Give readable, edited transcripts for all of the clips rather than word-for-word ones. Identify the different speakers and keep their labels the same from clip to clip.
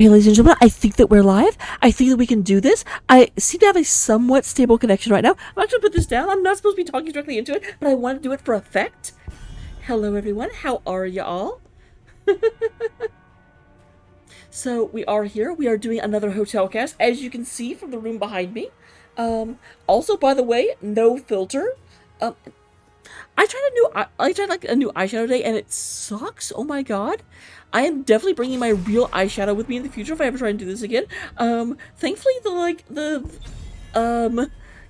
Speaker 1: Okay, ladies and gentlemen, I think that we're live. I think that we can do this. I seem to have a somewhat stable connection right now. I'm actually going to put this down. I'm not supposed to be talking directly into it, but I want to do it for effect. Hello, everyone. How are you all? So, we are here. We are doing another hotel cast, as you can see from the room behind me. Also, by the way, no filter. I tried like a new eyeshadow day, and it sucks. Oh my god. I am definitely bringing my real eyeshadow with me in the future if I ever try and do this again. Thankfully the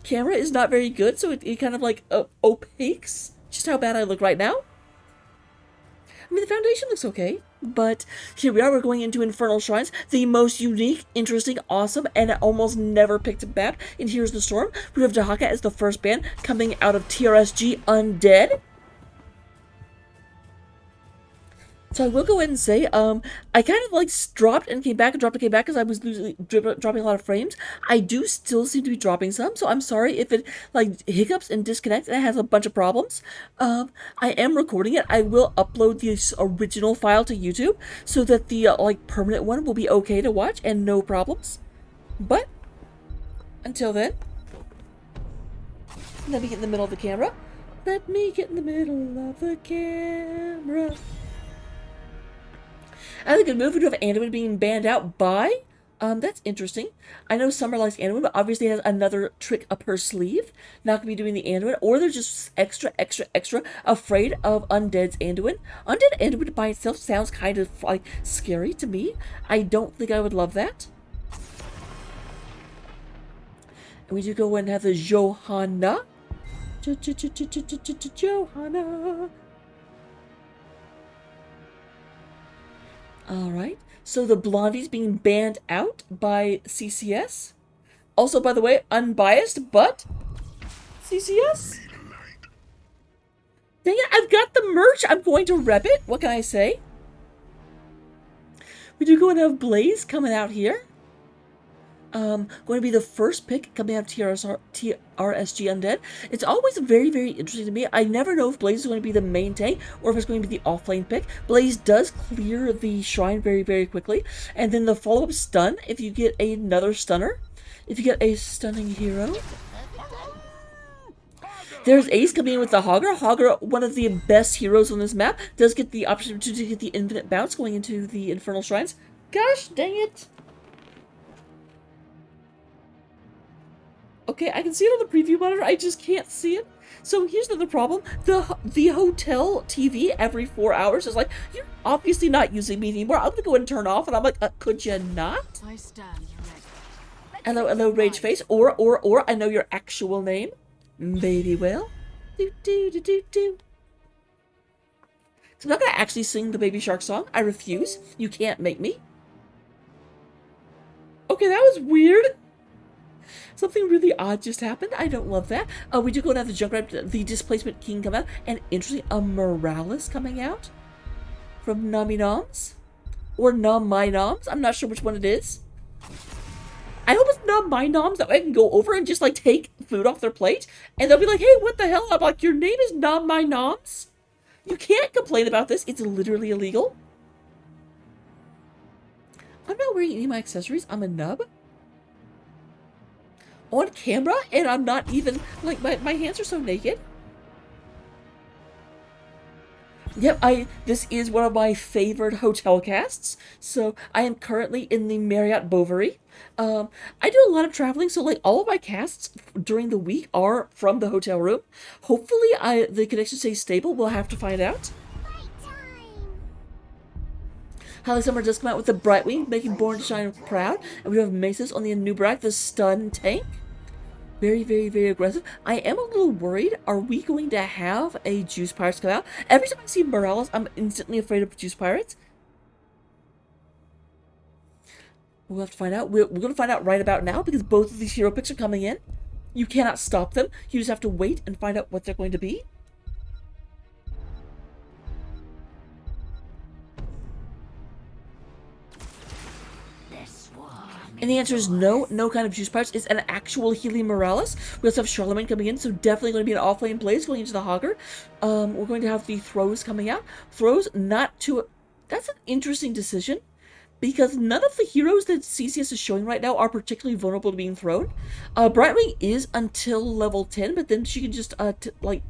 Speaker 1: camera is not very good, so it kind of like opaques just how bad I look right now. I mean, the foundation looks okay, but here we are. We're going into Infernal Shrines, the most unique, interesting, awesome, and almost never picked map. And here's the storm. We have Dahaka as the first band coming out of TRSG Undead. So I will go ahead and say, I kind of like dropped and came back and dropped and came back because I was dropping a lot of frames. I do still seem to be dropping some, so I'm sorry if it like hiccups and disconnects and it has a bunch of problems. I am recording it. I will upload the original file to YouTube so that the like permanent one will be okay to watch and no problems. But until then, let me get in the middle of the camera. Let me get in the middle of the camera. I think a move would have Anduin being banned out by. That's interesting. I know Summer likes Anduin, but obviously has another trick up her sleeve. Not gonna be doing the Anduin, or they're just extra afraid of Undead's Anduin. Undead Anduin by itself sounds kind of like scary to me. I don't think I would love that. And we do go and have the Johanna. Johanna. Alright, so the Blondie's being banned out by CCS. Also, by the way, unbiased, but CCS? Dang it, I've got the merch! I'm going to rep it! What can I say? We do go and have Blaze coming out here. Going to be the first pick coming out of TRSG Undead. It's always very, very interesting to me. I never know if Blaze is going to be the main tank or if it's going to be the offlane pick. Blaze does clear the shrine very, very quickly. And then the follow-up stun, if you get another stunner, if you get a stunning hero. There's Ace coming in with the Hogger. Hogger, one of the best heroes on this map, does get the opportunity to get the infinite bounce going into the Infernal Shrines. Gosh dang it! Okay, I can see it on the preview monitor, I just can't see it. So here's the problem. The hotel TV every 4 hours is like, you're obviously not using me anymore. I'm gonna go and turn off, and I'm like, could you not?
Speaker 2: I stand ready.
Speaker 1: Hello, Rage Face. Or, I know your actual name. Baby Will. Do. So I'm not gonna actually sing the Baby Shark song. I refuse. You can't make me. Okay, that was weird. Something really odd just happened. I don't love that. We do go and have the Junkrat, the Displacement King come out, and interesting, a Morales coming out from Nami Noms or Nom My Noms. I'm not sure which one it is. I hope it's Nom My Noms that I can go over and just like take food off their plate, and they'll be like, "Hey, what the hell?" I'm like, "Your name is Nom My Noms. You can't complain about this. It's literally illegal." I'm not wearing any of my accessories. I'm a nub. On camera, and I'm not even, like, my hands are so naked. Yep, this is one of my favorite hotel casts, so I am currently in the Marriott Bovary. I do a lot of traveling, so, like, all of my casts during the week are from the hotel room. Hopefully, the connection stays stable. We'll have to find out. Holly Summer does come out with the Brightwing, making Born to Shine proud, and we have Maces on the Nubrak, the stun tank. Very, very, very aggressive. I am a little worried. Are we going to have a Juice Pirates come out? Every time I see Morales, I'm instantly afraid of Juice Pirates. We'll have to find out. We're going to find out right about now because both of these hero picks are coming in. You cannot stop them. You just have to wait and find out what they're going to be. And the answer is no. No kind of Juice Pirates. It's an actual Healy Morales. We also have Charlemagne coming in, so definitely going to be an offlane Blaze going into the Hogger. We're going to have the Throws coming out. Throws not too... That's an interesting decision. because none of the heroes that CCS is showing right now are particularly vulnerable to being thrown. Brightwing is until level 10, but then she can just, like,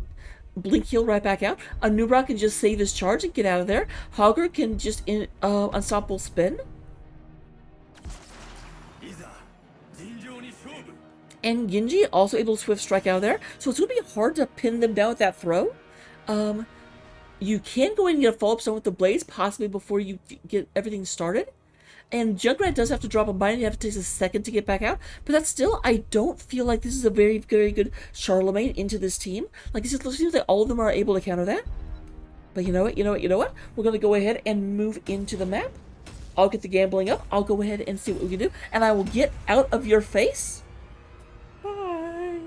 Speaker 1: blink heal right back out. Nubra can just save his charge and get out of there. Hogger can just, unstoppable spin. And Genji also able to swift strike out of there, so it's going to be hard to pin them down with that throw. You can go in and get a follow-up stun with the Blaze, possibly before you get everything started. And Junkrat does have to drop a bind, you have to take a second to get back out. But that's still, I don't feel like this is a very, very good Charlemagne into this team. Like, it seems like all of them are able to counter that. But you know what? We're going to go ahead and move into the map. I'll get the gambling up. I'll go ahead and see what we can do. And I will get out of your face. Bye.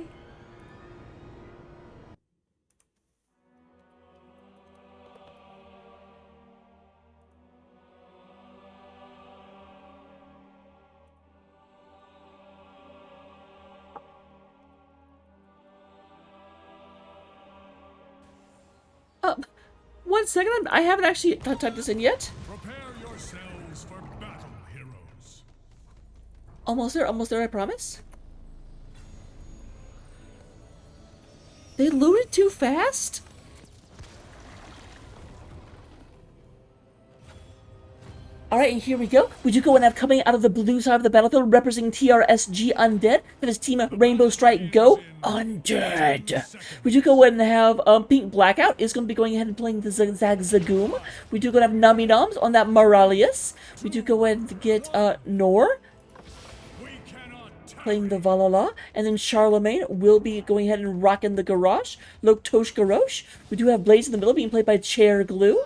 Speaker 1: One second, I haven't actually typed this in yet.
Speaker 3: Prepare yourselves for battle, heroes.
Speaker 1: Almost there, I promise. They loaded too fast? Alright, and here we go. We do go and have coming out of the blue side of the battlefield, representing TRSG Undead. That is Team Rainbow Strike Go Undead. We do go and have Pink Blackout is going to be going ahead and playing the Zigzag Zagoom. We do go and have Nami Noms on that Moralius. We do go ahead and get Nor playing the Valhalla, and then Charlemagne will be going ahead and rocking the Garrosh, Loktosh Garrosh. We do have Blaze in the middle being played by Chair Glue.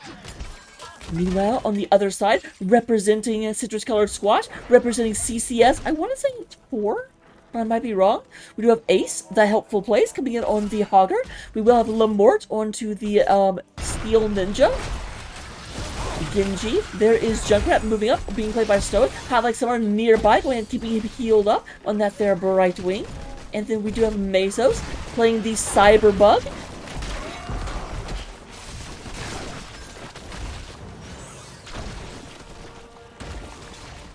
Speaker 1: Meanwhile, on the other side, representing a Citrus Colored Squash, representing CCS, I want to say 4, but I might be wrong. We do have Ace, the Helpful Place, coming in on the Hogger. We will have Lamort onto the Steel Ninja. Genji. There is Junkrat moving up, being played by Stoic. Hot like someone nearby, going and keeping him healed up on that there Bright Wing. And then we do have Mesos playing the Cyberbug.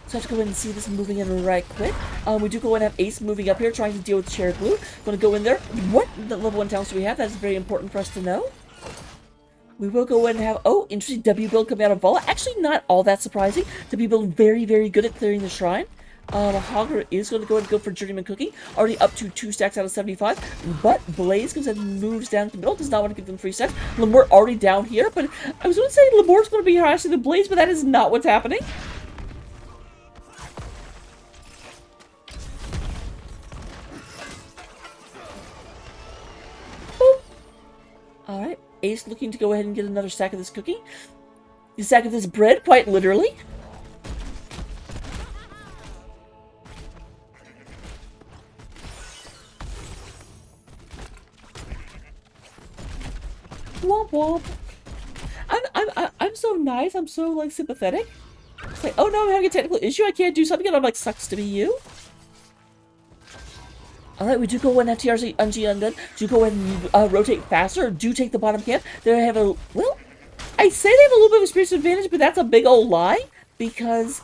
Speaker 1: So I have to go in and see this moving in right quick. We do go and have Ace moving up here, trying to deal with Chair Glue. Going to go in there. What level 1 talents do we have? That's very important for us to know. We will go in and have, oh, interesting W build coming out of Vala. Actually, not all that surprising. W build very, very good at clearing the shrine. Hogger is going to go and go for Journeyman Cookie. Already up to 2 stacks out of 75. But Blaze goes and moves down to the middle. Does not want to give them 3 stacks. Lamort already down here. But I was going to say Lamort's going to be harassing the Blaze, but that is not what's happening. Alright, Ace looking to go ahead and get another stack of this cookie. A stack of this bread, quite literally. Womp womp. I'm so nice, I'm so, like, sympathetic. It's like, oh no, I'm having a technical issue, I can't do something, and I'm like, sucks to be you. Alright, we do go in TRSG Undead. Do go ahead and rotate faster. Do take the bottom camp. They have a, well, I say they have a little bit of experience advantage, but that's a big old lie. Because,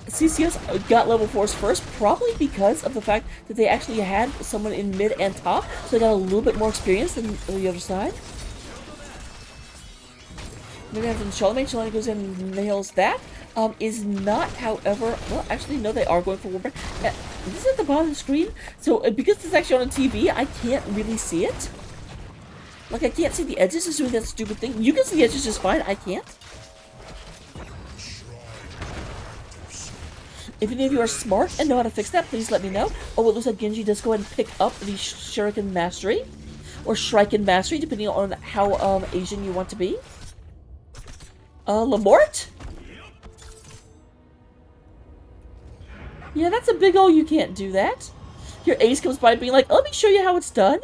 Speaker 1: CCS got level 4s first, probably because of the fact that they actually had someone in mid and top. So they got a little bit more experience than the other side. Maybe after Charlemagne goes in and nails that. Is not, however, well, actually, no, they are going for Warburg. This is at the bottom of the screen, so because it's actually on TV, I can't really see it. Like, I can't see the edges, just doing that stupid thing. You can see the edges just fine, I can't. If any of you are smart and know how to fix that, please let me know. Oh, it looks like Genji does go ahead and pick up the Shuriken Mastery, or Shuriken Mastery, depending on how Asian you want to be. Lamort? Yeah, that's a big ol' you can't do that. Your Ace comes by being like, let me show you how it's done.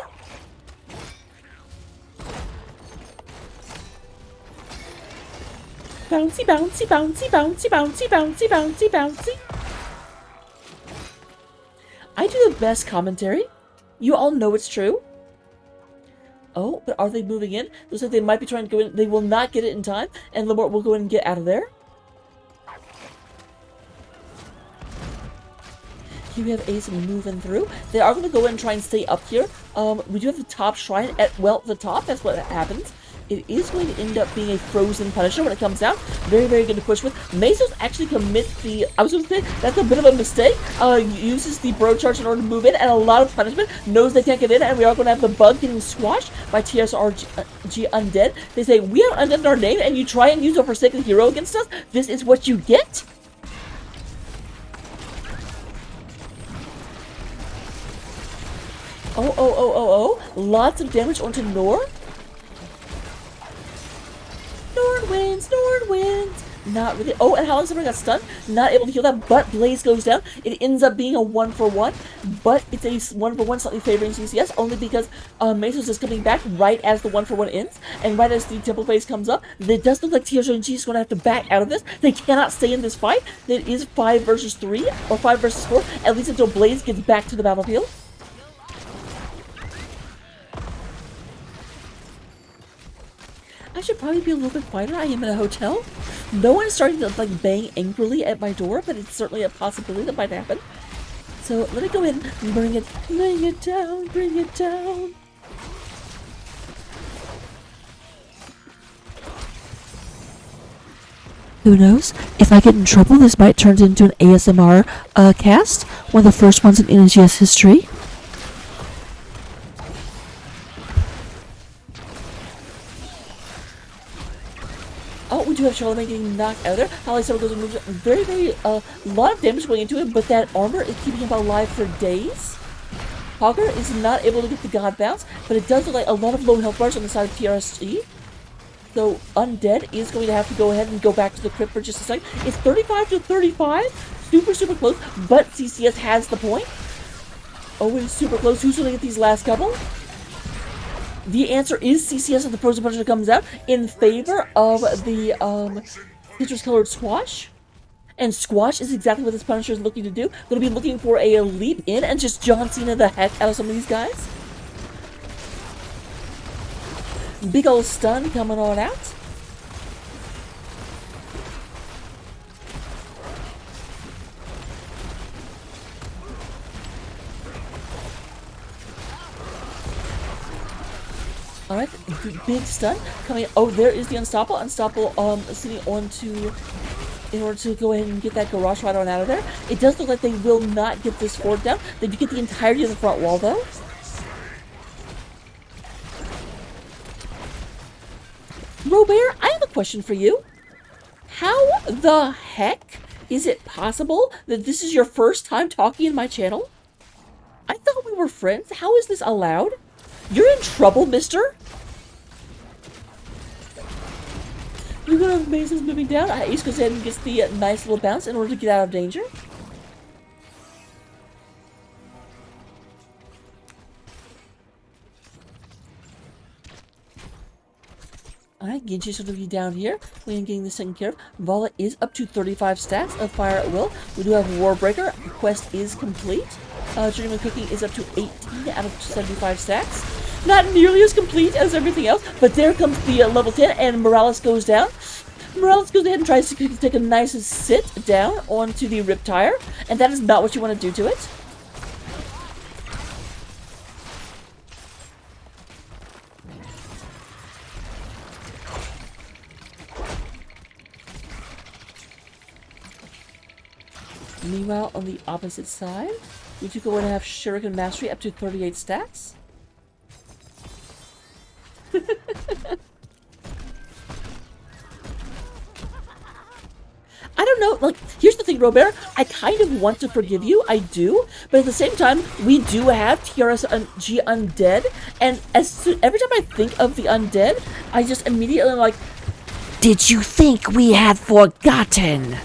Speaker 1: Bouncy, bouncy, bouncy, bouncy, bouncy, bouncy, bouncy, bouncy. I do the best commentary. You all know it's true. Oh, but are they moving in? Looks like they might be trying to go in. They will not get it in time, and Lamort will go in and get out of there. Here we have Ace moving through. They are going to go in and try and stay up here. We do have the top shrine at, well, the top. That's what happens. It is going to end up being a frozen Punisher when it comes out. Very, very good to push with. Mesos actually commits the, I was going to say, that's a bit of a mistake. Uses the Bro Charge in order to move in, and a lot of punishment. Knows they can't get in, and we are going to have the bug getting squashed by TRSG Undead. They say, we have Undead in our name, and you try and use a Forsaken Hero against us? This is what you get? Oh. Lots of damage onto Nor. Nord wins. Not really. Oh, and Howling Summoner got stunned. Not able to heal that, but Blaze goes down. It ends up being a 1-for-1, but it's a 1-for-1 slightly favoring CCS, only because Mesos is coming back right as the 1-for-1 ends, and right as the Temple Phase comes up. It does look like TRSG is going to have to back out of this. They cannot stay in this fight. It is 5 versus 3, or 5 versus 4, at least until Blaze gets back to the battlefield. I should probably be a little bit quieter. I am in a hotel. No one is starting to like bang angrily at my door, but it's certainly a possibility that might happen. So let me go in and bring it down. Who knows? If I get in trouble, this might turn into an ASMR cast. One of the first ones in NGS history. Oh, we do have Charlemagne getting knocked out there. Holly Summer goes and moves very, very, lot of damage going into it, but that armor is keeping him alive for days. Hogger is not able to get the God Bounce, but it does look like a lot of low health bars on the side of TRSG. So Undead is going to have to go ahead and go back to the crypt for just a second. It's 35-35. Super, super close, but CCS has the point. Oh, it's super close. Who's going to get these last couple? The answer is CCS if the Frozen Punisher comes out in favor of the citrus-colored Squash. And Squash is exactly what this Punisher is looking to do. Going to be looking for a leap in and just John Cena the heck out of some of these guys. Big old stun coming on out. Alright, big stun coming. Oh, there is the Unstoppable. Unstoppable sitting on to, in order to go ahead and get that garage right on out of there. It does look like they will not get this fort down. They do get the entirety of the front wall though. Robert, I have a question for you. How the heck is it possible that this is your first time talking in my channel? I thought we were friends. How is this allowed? You're in trouble, mister. You're gonna have Mason's moving down. Ace goes ahead and gets the nice little bounce in order to get out of danger. Alright, Genji's going to be down here. We're getting this taken care of. Vala is up to 35 stacks of Fire at Will. We do have Warbreaker. Quest is complete. Journeyman Cooking is up to 18 out of 75 stacks. Not nearly as complete as everything else, but there comes the level 10, and Morales goes down. Morales goes ahead and tries to take a nice sit down onto the Riptire, and that is not what you want to do to it. Meanwhile, on the opposite side, we do go and have Shuriken Mastery up to 38 stacks. I don't know, like, here's the thing, Robert. I kind of want to forgive you, I do, but at the same time, we do have TRSG Undead, and every time I think of the Undead, I just immediately am like, did you think we had forgotten?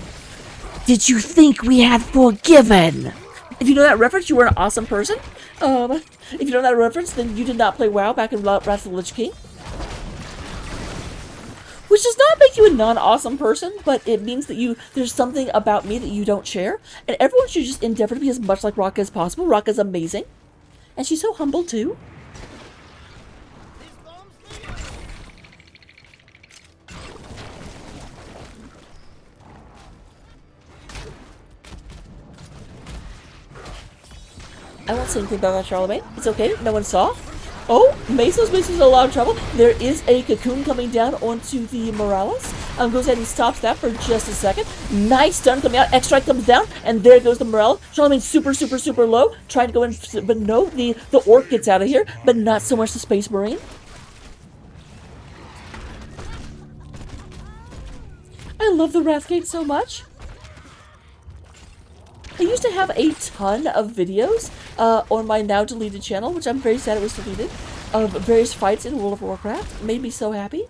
Speaker 1: Did you think we had forgiven? If you know that reference, you were an awesome person. If you know that reference, then you did not play WoW back in Wrath of the Lich King. Which does not make you a non-awesome person, but it means that there's something about me that you don't share. And everyone should just endeavor to be as much like Raka as possible. Raka's amazing. And she's so humble, too. I won't say anything about that, Charlemagne. It's okay. No one saw. Oh, Mesos in a lot of trouble. There is a cocoon coming down onto the Morales. Goes ahead and stops that for just a second. Nice stun coming out. X-Strike comes down, and there goes the Morale. Charlemagne super low. Trying to go in, but no, the Orc gets out of here, but not so much the Space Marine. I love the Wrathgate so much. I used to have a ton of videos on my now deleted channel, which I'm very sad it was deleted, of various fights in World of Warcraft. It made me so happy.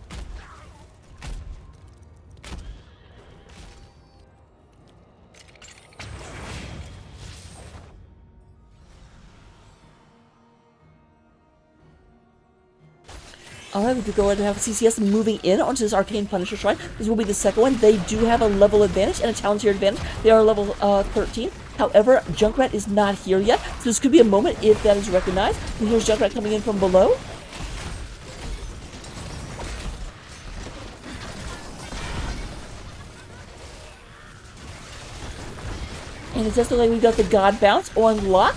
Speaker 1: Alright, we could go ahead and have CCS moving in onto this Arcane Punisher Shrine. This will be the second one. They do have a level advantage and a talent tier advantage. They are level 13. However, Junkrat is not here yet, so this could be a moment if that is recognized. And here's Junkrat coming in from below. And it does look like we've got the God Bounce on lock.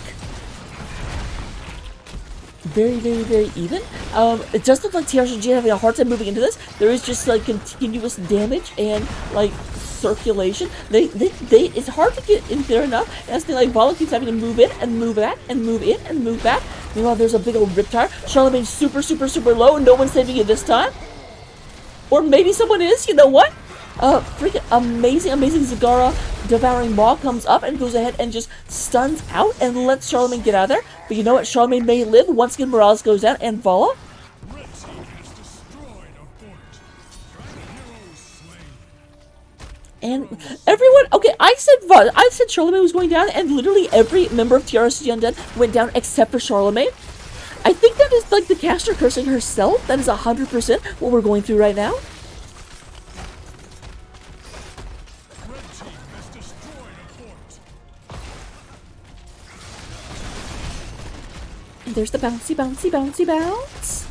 Speaker 1: Very even. It does look like TRSG having a hard time moving into this. There is just like continuous damage and like circulation. It's hard to get in there enough. And that's the thing, like Vala keeps having to move in and move back and move in and move back. Meanwhile, there's a big old Riptire. Charlemagne's super low, and no one's saving it this time. Or maybe someone is, you know what? Freaking amazing Zagara Devouring Maw comes up and goes ahead and just stuns out and lets Charlemagne get out of there. But you know what? Charlemagne may live. Once again, Morales goes down and Vala.
Speaker 3: Red team has destroyed a fort. Heroes slain.
Speaker 1: And everyone, okay, I said Charlemagne was going down, and literally every member of TRSG Undead went down except for Charlemagne. I think that is like the caster cursing herself. That is 100% what we're going through right now. And there's the bouncy bounce.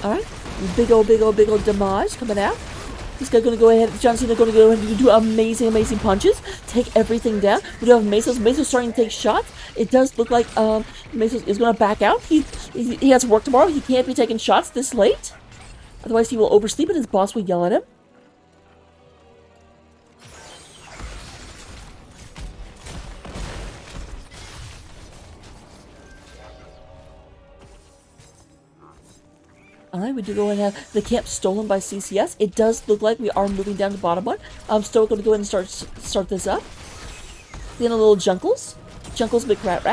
Speaker 1: Alright, big old damage coming out. This guy gonna go ahead, John Cena gonna go ahead and do amazing punches, take everything down. We do have Mesos starting to take shots. It does look like Mesos is gonna back out. He has work tomorrow. He can't be taking shots this late. Otherwise he will oversleep and his boss will yell at him. Alright, we do go ahead and have the camp stolen by CCS. It does look like we are moving down to the bottom one. I'm still going to go ahead and start this up. Then a little Junkles. Junkles big rat.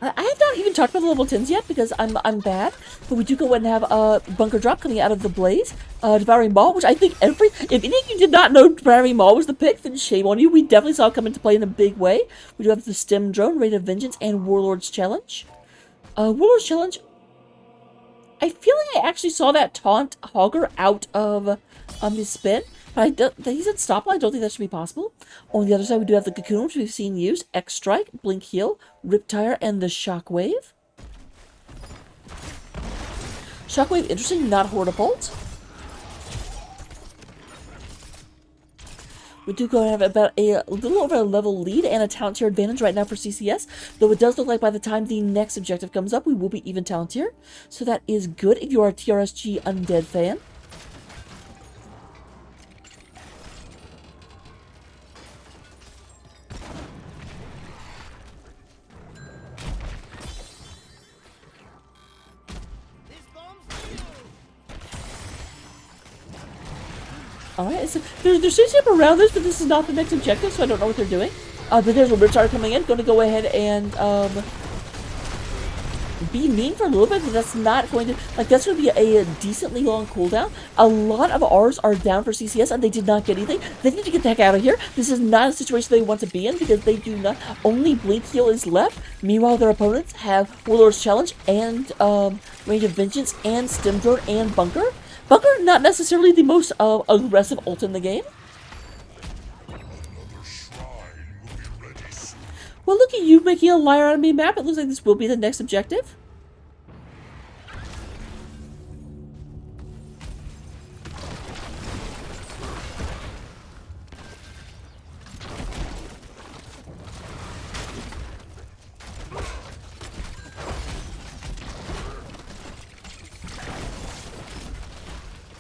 Speaker 1: I have not even talked about the level 10s yet because I'm bad, but we do go ahead and have a bunker drop coming out of the blaze. Devouring Maw, which I think if any of you did not know Devouring Maw was the pick, then shame on you. We definitely saw it come into play in a big way. We do have the Stem Drone, Rate of Vengeance, and Warlord's Challenge. Warlord's Challenge, I feel like I actually saw that taunt Hogger out of his spin. But he said stop. I don't think that should be possible. On the other side, we do have the Cocoon, which we've seen used. X-Strike, Blink Heal, Riptire, and the Shockwave. Shockwave, interesting, not Hortipult. We do go and have about a little over a level lead and a talent tier advantage right now for CCS. Though it does look like by the time the next objective comes up, we will be even talent tier. So that is good if you are a TRSG Undead fan. Alright, so they're switching up around this, but this is not the next objective, so I don't know what they're doing. But there's a Riptire coming in, going to go ahead and be mean for a little bit, but that's not going to, like, that's going to be a decently long cooldown. A lot of ours are down for CCS, and they did not get anything. They need to get the heck out of here. This is not a situation they want to be in, because they do not, only Blink Heal is left. Meanwhile, their opponents have Warlord's Challenge, and Range of Vengeance, and Stim Drone, and Bunker. Bunker, not necessarily the most aggressive ult in the game. Well, look at you making a liar out of me map. It looks like this will be the next objective.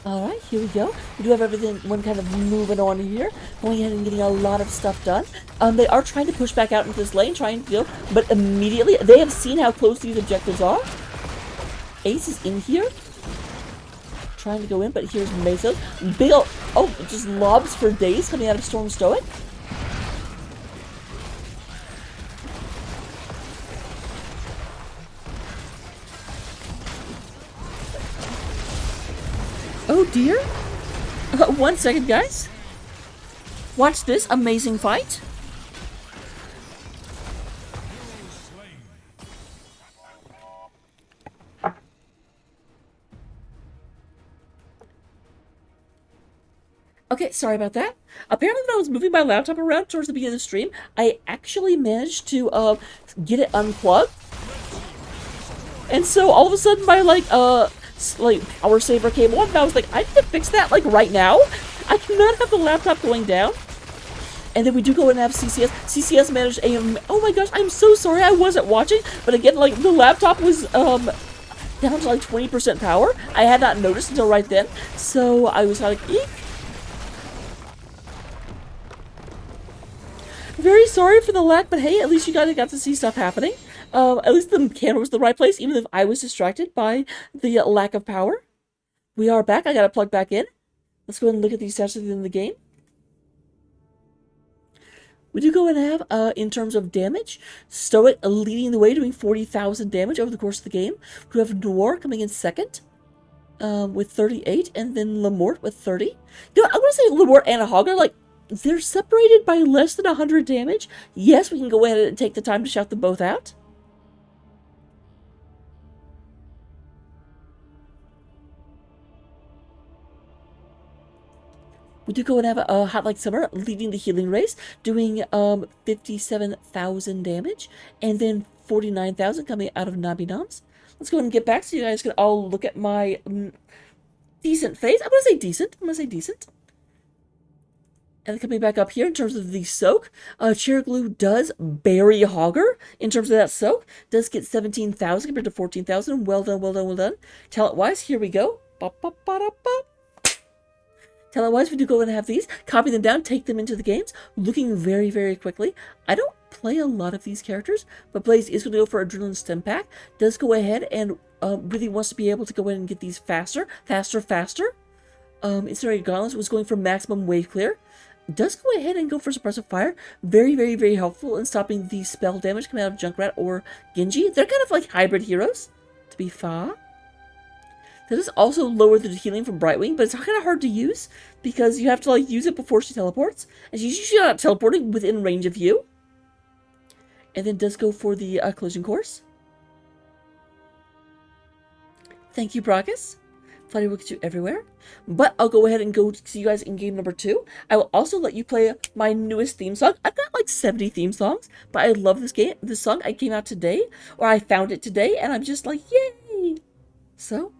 Speaker 1: Alright, here we go. We do have everyone kind of moving on here. Going ahead and getting a lot of stuff done. They are trying to push back out into this lane, trying to go, but immediately, they have seen how close these objectives are. Ace is in here. Trying to go in, but here's Meso. Big ol', oh, just lobs for days coming out of Storm Stoic. Oh dear. 1 second, guys. Watch this amazing fight. Okay, sorry about that. Apparently when I was moving my laptop around towards the beginning of the stream, I actually managed to get it unplugged. And so all of a sudden my power saver came on, and I was like, I need to fix that like right now. I cannot have the laptop going down. And then we do go and have CCS. CCS managed a, oh my gosh, I'm so sorry I wasn't watching. But again, like, the laptop was down to like 20% power. I had not noticed until right then. So I was like, eek. Very sorry for the lag, but hey, at least you guys got to see stuff happening. At least the camera was the right place, even if I was distracted by the lack of power. We are back. I gotta plug back in. Let's go ahead and look at these stats at the end of the game. We do go and have, in terms of damage, Stoic leading the way, doing 40,000 damage over the course of the game. We have Noir coming in second, with 38, and then Lamort with 30. You know, I want to say Lamort and Hogger, like, they're separated by less than 100 damage. Yes, we can go ahead and take the time to shout them both out. We do go and have a Hot Like Summer leading the healing race, doing 57,000 damage, and then 49,000 coming out of Nabi Noms. Let's go ahead and get back so you guys can all look at my decent face. I'm going to say decent. I'm going to say decent. And then coming back up here in terms of the soak, Cherry Glue does bury Hogger in terms of that soak. Does get 17,000 compared to 14,000. Well done, well done, well done. Talent-wise, here we go. Talent-wise, we do go and have these. Copy them down, take them into the games. Looking very, very quickly. I don't play a lot of these characters, but Blaze is going to go for Adrenaline Stim Pack. Does go ahead and really wants to be able to go in and get these faster. Incinerated Gauntlets was going for maximum wave clear. Does go ahead and go for Suppressive Fire. Very, very, very helpful in stopping the spell damage coming out of Junkrat or Genji. They're kind of like hybrid heroes, to be fair. That does also lower the healing from Brightwing, but it's kind of hard to use because you have to like use it before she teleports. And she's usually not teleporting within range of you. And then does go for the Collision Course. Thank you, Brockus. Flighty will get you everywhere. But I'll go ahead and go see you guys in game number 2. I will also let you play my newest theme song. I've got like 70 theme songs, but I love this game. This song I came out today, or I found it today, and I'm just like, yay! So,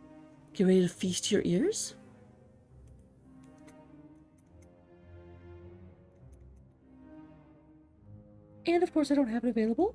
Speaker 1: get ready to feast your ears. And of course, I don't have it available.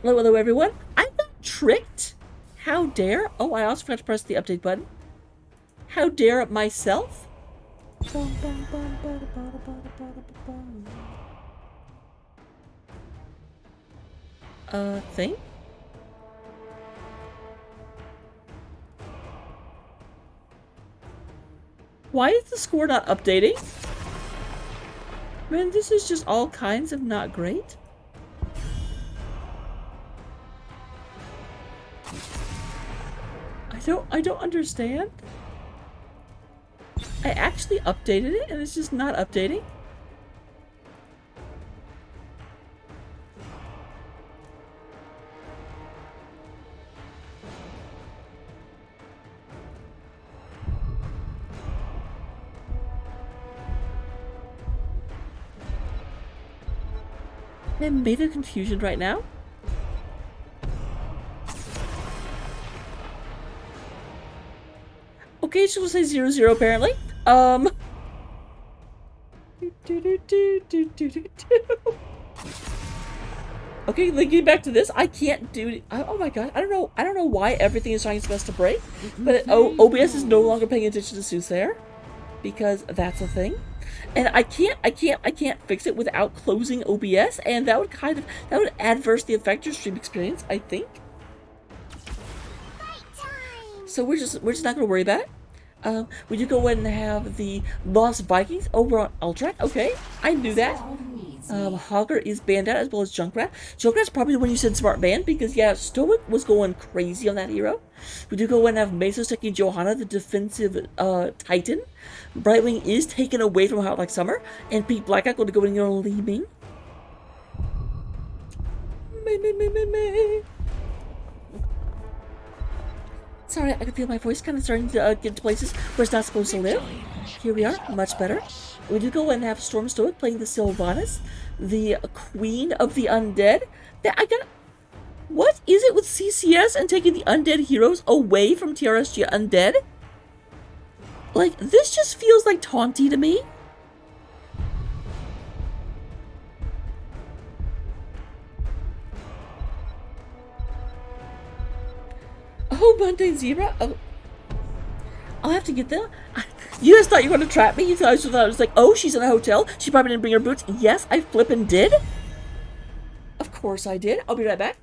Speaker 1: Hello, hello, everyone. I got tricked. How dare? Oh, I also forgot to press the update button. How dare myself? Thing? Why is the score not updating? Man, this is just all kinds of not great. I don't understand. I actually updated it and it's just not updating. I'm made of confusion right now. Okay, she'll say 0-0 apparently. Okay, linking back to this, I can't do. Oh my god, I don't know why everything is trying its best to break, but OBS is no longer paying attention to Soothsayer, because that's a thing, and I can't fix it without closing OBS, and that would adversely affect your stream experience, I think. So we're just not gonna worry about it. We do go ahead and have the Lost Vikings over on Ultrac. Okay, I knew that. Hogger is banned out as well as Junkrat. Junkrat's probably the one you said smart ban because yeah, Stoic was going crazy on that hero. We do go ahead and have Mesos taking Johanna, the defensive Titan. Brightwing is taken away from Hot Like Summer, and Pete Blackout going to go in and Li Ming. Sorry, I can feel my voice kind of starting to get into places where it's not supposed to live. Here we are, much better. We do go ahead and have Storm Stoic playing the Sylvanas, the Queen of the Undead. What is it with CCS and taking the Undead heroes away from TRSG Undead? Like, this just feels like taunty to me. Oh, Mundane Zebra? Oh. I'll have to get there. You guys thought you were going to trap me? You thought I was like, oh, she's in a hotel. She probably didn't bring her boots. Yes, I flippin' did. Of course I did. I'll be right back.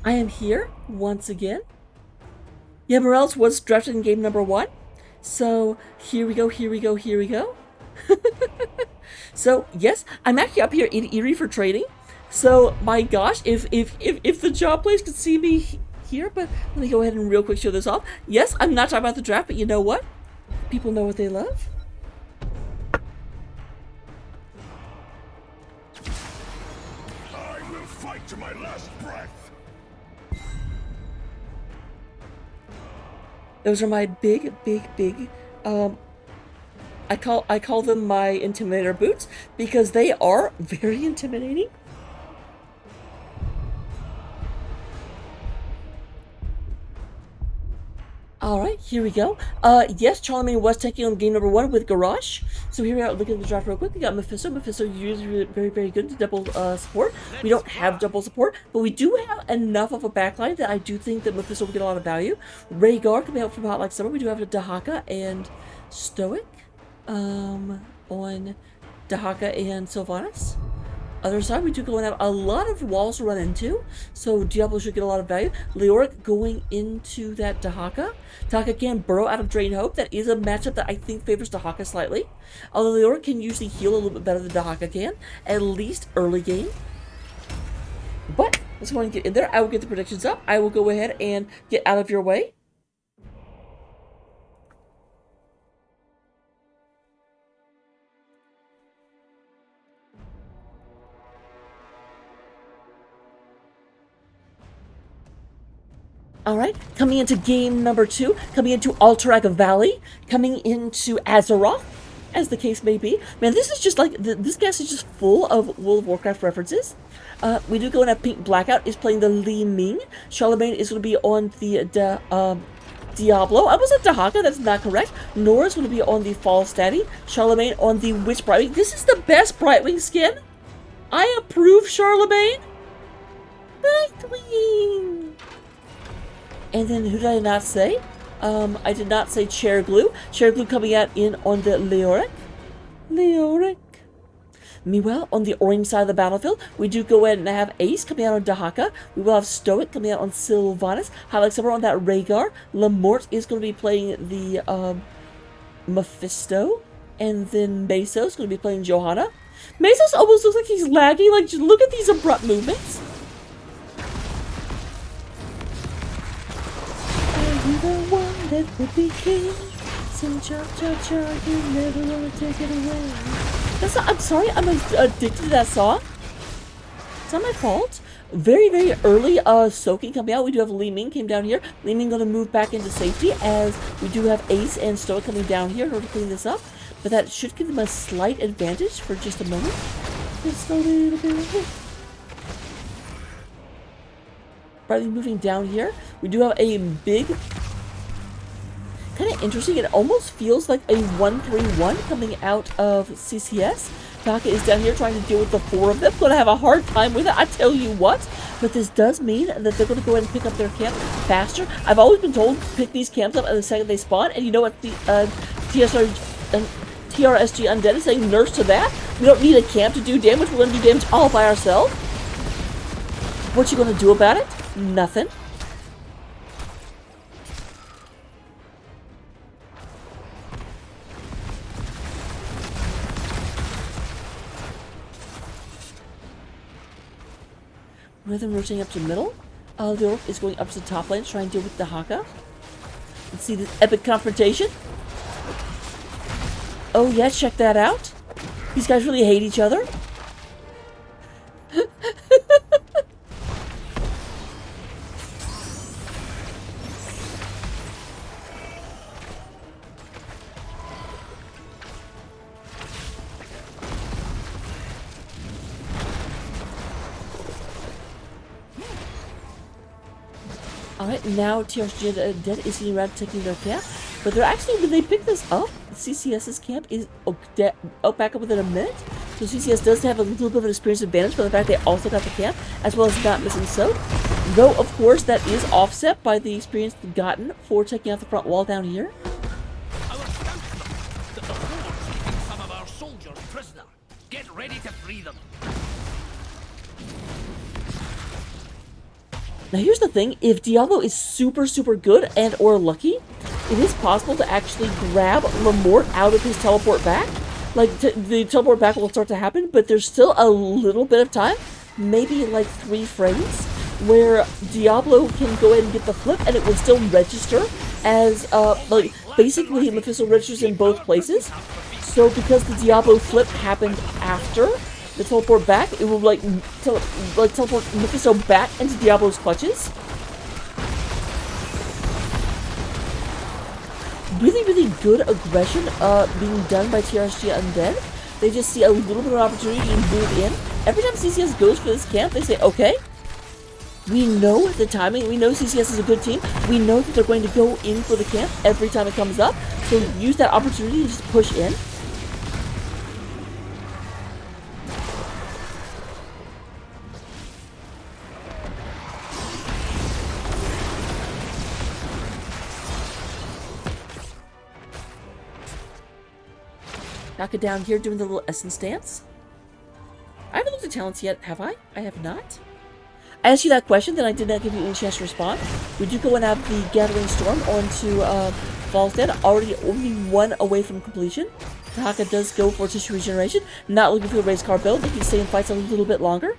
Speaker 1: I am here once again. Yeah, Morales was drafted in game number 1. So here we go, here we go, here we go. So yes, I'm actually up here in Erie for trading. So my gosh, if the job place could see me here, but let me go ahead and real quick show this off. Yes, I'm not talking about the draft, but you know what? People know what they love.
Speaker 3: I will fight to my last breath.
Speaker 1: Those are my big I call them my intimidator boots because they are very intimidating. Alright, here we go. Yes, Charlemagne was taking on game number 1 with Garage. So here we are, looking at the draft real quick. We got Mephisto. Mephisto is usually very good to double support. We don't have double support, but we do have enough of a backline that I do think that Mephisto will get a lot of value. Rhaegar coming out from Hot Like Summer. We do have a Dahaka and Stoic on Dahaka and Sylvanas. Other side, we do go and have a lot of walls to run into, so Diablo should get a lot of value. Leoric going into that Dahaka. Dahaka can burrow out of Drain Hope. That is a matchup that I think favors Dahaka slightly. Although Leoric can usually heal a little bit better than Dahaka can, at least early game. But let's go ahead and get in there. I will get the predictions up. I will go ahead and get out of your way. Alright, coming into game number 2, coming into Alterac Valley, coming into Azeroth, as the case may be. Man, this is just like, this cast is just full of World of Warcraft references. We do go and have Pink Blackout is playing the Li Ming. Charlemagne is going to be on the Diablo. I was at Dahaka, that's not correct. Nora's going to be on the Falstaddy. Charlemagne on the Witch Brightwing. This is the best Brightwing skin. I approve, Charlemagne. Brightwing. And then who did I not say? I did not say Chair Glue. Chair Glue coming out in on the Leoric. Leoric. Meanwhile, on the orange side of the battlefield, we do go ahead and have Ace coming out on Dahaka. We will have Stoic coming out on Sylvanas. Highlight Summer on that Rhaegar. Lamort is going to be playing the Mephisto. And then Mesos going to be playing Johanna. Mesos almost looks like he's lagging. Like, just look at these abrupt movements. Are you the one that would be king? Sing cha-cha-cha, you never want to take it away. That's not, I'm sorry, I'm addicted to that song. It's not my fault. Very, very early soaking coming out. We do have Li Ming came down here. Li Ming going to move back into safety as we do have Ace and Stoic coming down here in order to clean this up. But that should give them a slight advantage for just a moment. Just a little bit. Brightly moving down here. We do have a big, kind of interesting. It almost feels like a 1-3-1 coming out of CCS. Taka is down here trying to deal with the 4 of them. Going to have a hard time with it, I tell you what. But this does mean that they're going to go ahead and pick up their camp faster. I've always been told to pick these camps up at the second they spawn. And you know what the TRSG Undead is saying? Nurse to that. We don't need a camp to do damage. We're going to do damage all by ourselves. What you going to do about it? Nothing. Rhythm rotating up to middle. Leoric is going up to the top lane, trying to deal with the Haka. Let's see this epic confrontation. Oh yeah, check that out. These guys really hate each other. Alright, now TRSG Undead is getting around taking their camp. But they're actually, when they pick this up, CCS's camp is back up within a minute. So CCS does have a little bit of an experience advantage by the fact they also got the camp, as well as not missing Soap. Though, of course, that is offset by the experience gotten for taking out the front wall down here.
Speaker 4: Our scouts that the Horde's keeping some of our soldiers prisoner. Get ready to free them.
Speaker 1: Now here's the thing, if Diablo is super, super good and or lucky, it is possible to actually grab Lamort out of his teleport back. Like, the teleport back will start to happen, but there's still a little bit of time, maybe like 3 frames, where Diablo can go ahead and get the flip and it will still register as, like, basically Mephisto registers in both places. So because the Diablo flip happened after the teleport back, it will like teleport Mephisto back into Diablo's clutches. Really, really good aggression being done by TRSG Undead. They just see a little bit of opportunity to move in. Every time CCS goes for this camp, they say, okay, we know the timing, we know CCS is a good team, we know that they're going to go in for the camp every time it comes up, so use that opportunity to just push in. Naka down here doing the little essence dance. I haven't looked the talents yet, have I? I have not. I asked you that question, then I did not give you any chance to respond. We do go and have the Gathering Storm onto Fallstead, already only one away from completion. Haka does go for tissue regeneration, not looking for the race car build, but he can stay in fights a little bit longer.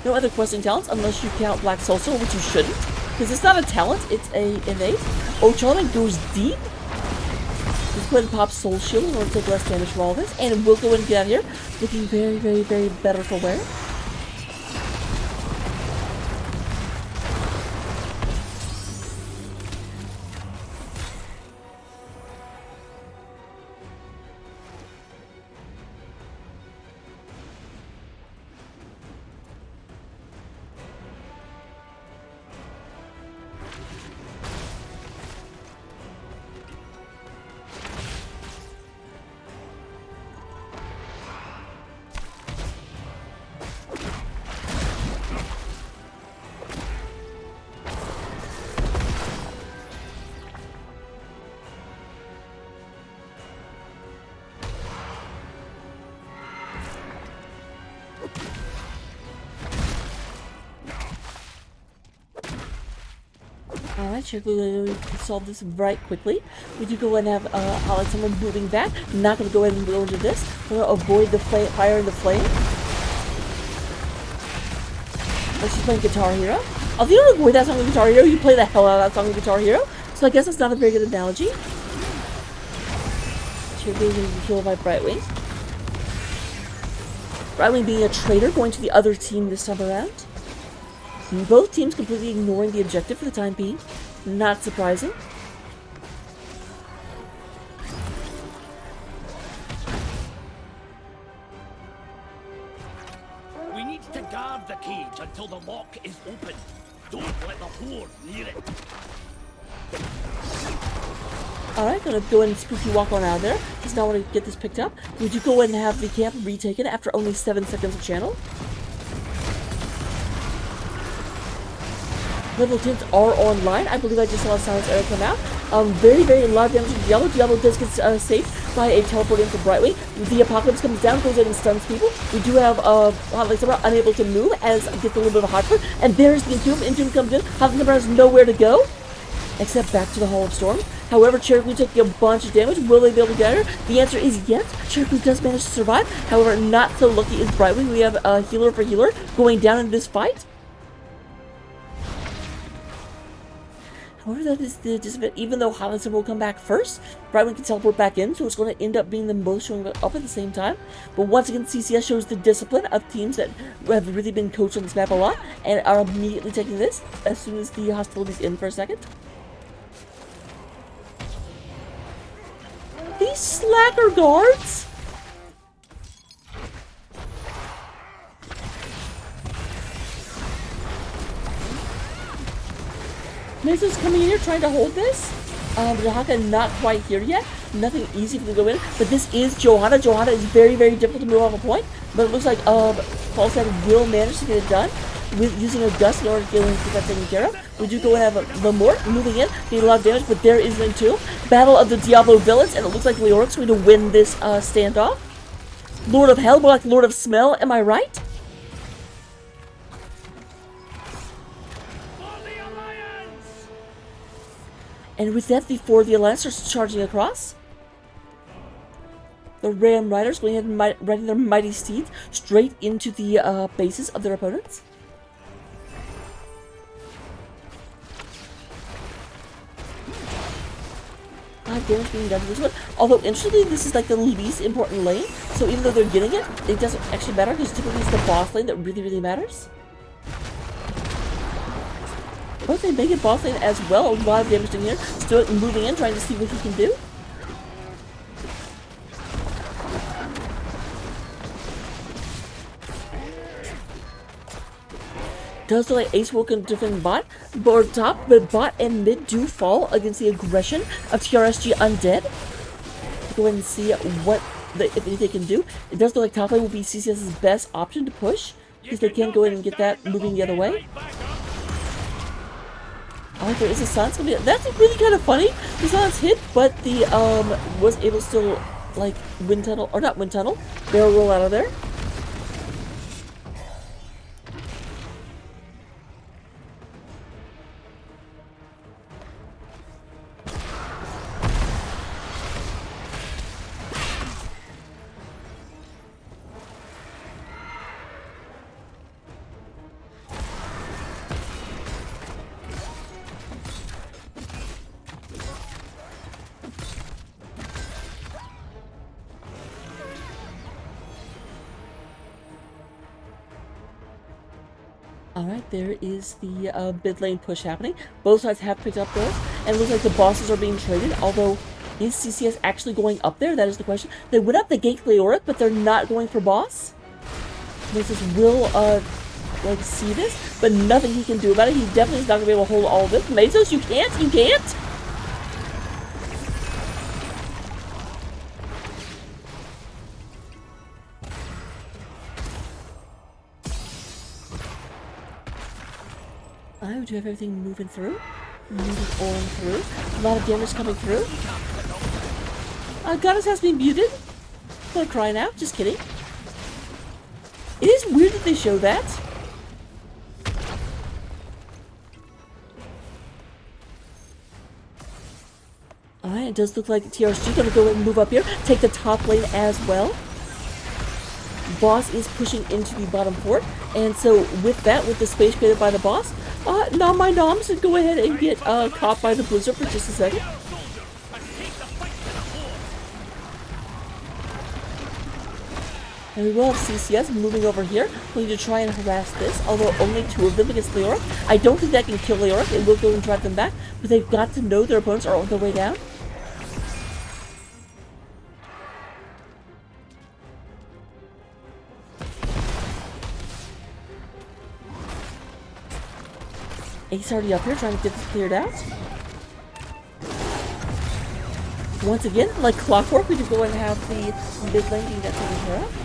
Speaker 1: No other questing talents unless you count Black Soul Sword, which you shouldn't, because it's not a talent, it's a innate. Oh, Charlemagne goes deep. Let's go ahead and pop Soul Shield in order to take less damage from all this, and we'll go ahead and get out of here, looking very, very, very better for wear. Alright, check we can solve this right quickly. We do go ahead and have highlight someone moving back. I'm not going to go ahead and go into this. We're going to avoid the fire and the flame. Let's just play Guitar Hero. If you don't avoid that song of Guitar Hero, you play the hell out of that song of Guitar Hero. So I guess that's not a very good analogy. Check we can be killed by Brightwing. Brightwing being a traitor, going to the other team this time around. Both teams completely ignoring the objective for the time being. Not surprising.
Speaker 4: We need to guard the cage until the lock is open. Don't let the horde near it.
Speaker 1: Alright, gonna go ahead and spooky walk on out of there. Does not want to get this picked up. We do go ahead and have the camp retaken after only 7 seconds of channel. Level 10s are online. I believe I just saw a Silence Arrow come out. Very, very lot of damage to Diablo. Diablo does get saved by a teleport in from Brightwing. The Apocalypse comes down, goes in and stuns people. We do have Hotline Summer unable to move as it gets a little bit of a hot foot. And there's the Entomb. Entomb comes in. Hotline Summer has nowhere to go except back to the Hall of Storm. However, Cherokee took a bunch of damage. Will they be able to get her? The answer is yes. Cherokee does manage to survive. However, not so lucky is Brightwing. We have a healer for healer going down in this fight. However, that is the disadvantage. Even though Highland Summer will come back first, Brightwing can teleport back in, so it's going to end up being them both showing up at the same time. But once again, CCS shows the discipline of teams that have really been coached on this map a lot, and are immediately taking this as soon as the hostility's in for a second. These slacker guards! Meso's coming in here trying to hold this. But Haka not quite here yet. Nothing easy for them to go in. But this is Johanna. Johanna is very, very difficult to move off a point. But it looks like Falstad will manage to get it done with using a gust in order to get that taken care of. We do go and have Lamort moving in, getting a lot of damage, but there is an Entomb. Battle of the Diablo villains, and it looks like Leoric's going to win this standoff. Lord of Hell, more like Lord of Smell, am I right? And with that, the four of the Alliance are charging across. The Ram Riders going ahead and riding their mighty steeds straight into the bases of their opponents. Damage being done to this one. Although, interestingly, this is like the least important lane. So even though they're getting it, it doesn't actually matter because typically it's the boss lane that really, really matters. But they make it boss lane as well. A lot of damage in here. Still moving in, trying to see what he can do. Does look like Ace will defend bot, or top, but bot and mid do fall against the aggression of TRSG Undead. Go ahead and see what if they can do. It does look like top lane will be CCS's best option to push, because they can go ahead and get that moving the other way. Alright, there is a silence. That's really kind of funny. The silence hit, but the was able to still like, wind tunnel, or not wind tunnel, barrel roll out of there. Alright, there is the mid lane push happening. Both sides have picked up those, and it looks like the bosses are being traded, although is CCS actually going up there? That is the question. They went up the gate Leoric, but they're not going for boss. This will, like, see this, but nothing he can do about it. He definitely is not going to be able to hold all of this. Mesos, you can't! You can't! I do have everything moving through. Moving on through. A lot of damage coming through. Goddess has been muted. I'm gonna cry now. Just kidding. It is weird that they show that. Alright, it does look like TRSG gonna go and move up here. Take the top lane as well. Boss is pushing into the bottom fort. And so with that, with the space created by the boss, now my noms would go ahead and get caught by the blizzard for just a second. And we will have CCS moving over here, going to try and harass this, although only 2 of them against Leoric. I don't think that can kill Leoric. It will go and drive them back, but they've got to know their opponents are on their way down. Ace already up here trying to get this cleared out. Once again, like clockwork, we can go and have the mid lane being that taken care of.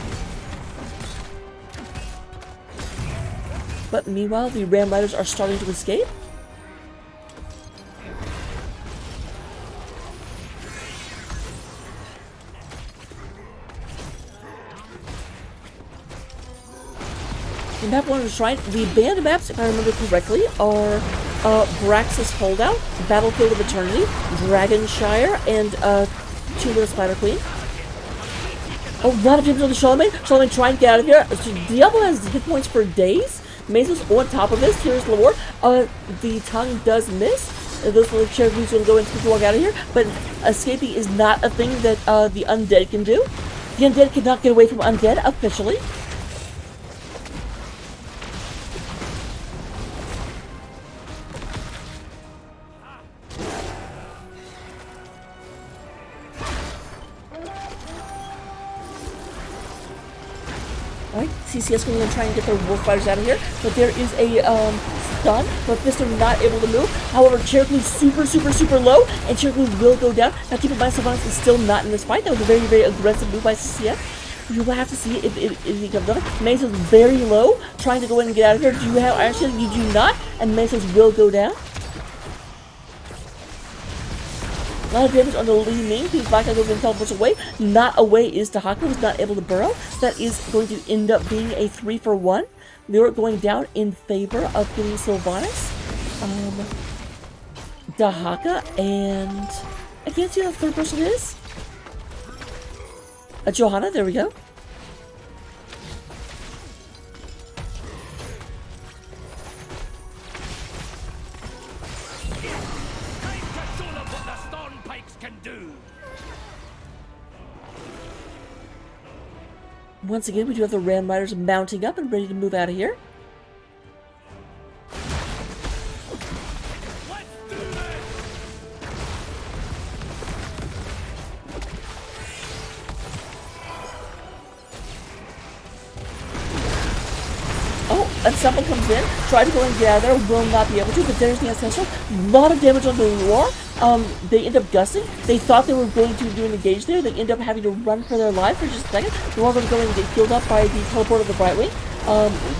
Speaker 1: But meanwhile, the Ram Riders are starting to escape. The map 1 is right. The banned maps, if I remember correctly, are Braxis Holdout, Battlefield of Eternity, Dragonshire, and Chamber of Spider Queen. A lot of damage on the Charlemagne. Charlemagne trying to get out of here. So Diablo has hit points for days. Mesos on top of this. Here's Lore. The tongue does miss. Those little Cherokees will go and walk out of here. But escaping is not a thing that the Undead can do. The Undead cannot get away from Undead officially. Alright, CCS going to try and get their wolf fighters out of here, but there is a stun, but Fister not able to move. However, Cherokee super low, and Cherokee will go down. Now keep in mind, Sylvanas is still not in this fight. That was a very aggressive move by CCS. You will have to see if he comes up. Mesos very low, trying to go in and get out of here. Do you have actually? You do not, and Mesos will go down. A lot of damage on the Li Ming. The Black Guy goes and teleports away. Not away is Dahaka, who's not able to burrow. That is going to end up being a 3-for-1. They're going down in favor of getting Sylvanas, Dahaka, and I can't see who the third person is. Johanna, there we go. Once again, we do have the Ram Riders mounting up and ready to move out of here. Oh, and someone comes in, try to go and get out of there, will not be able to, but there's the Ancestral. A lot of damage on the War. They end up gusting. They thought they were going to do an engage there. They end up having to run for their life for just a second. They were going to go and get killed up by the teleport of the Brightwing.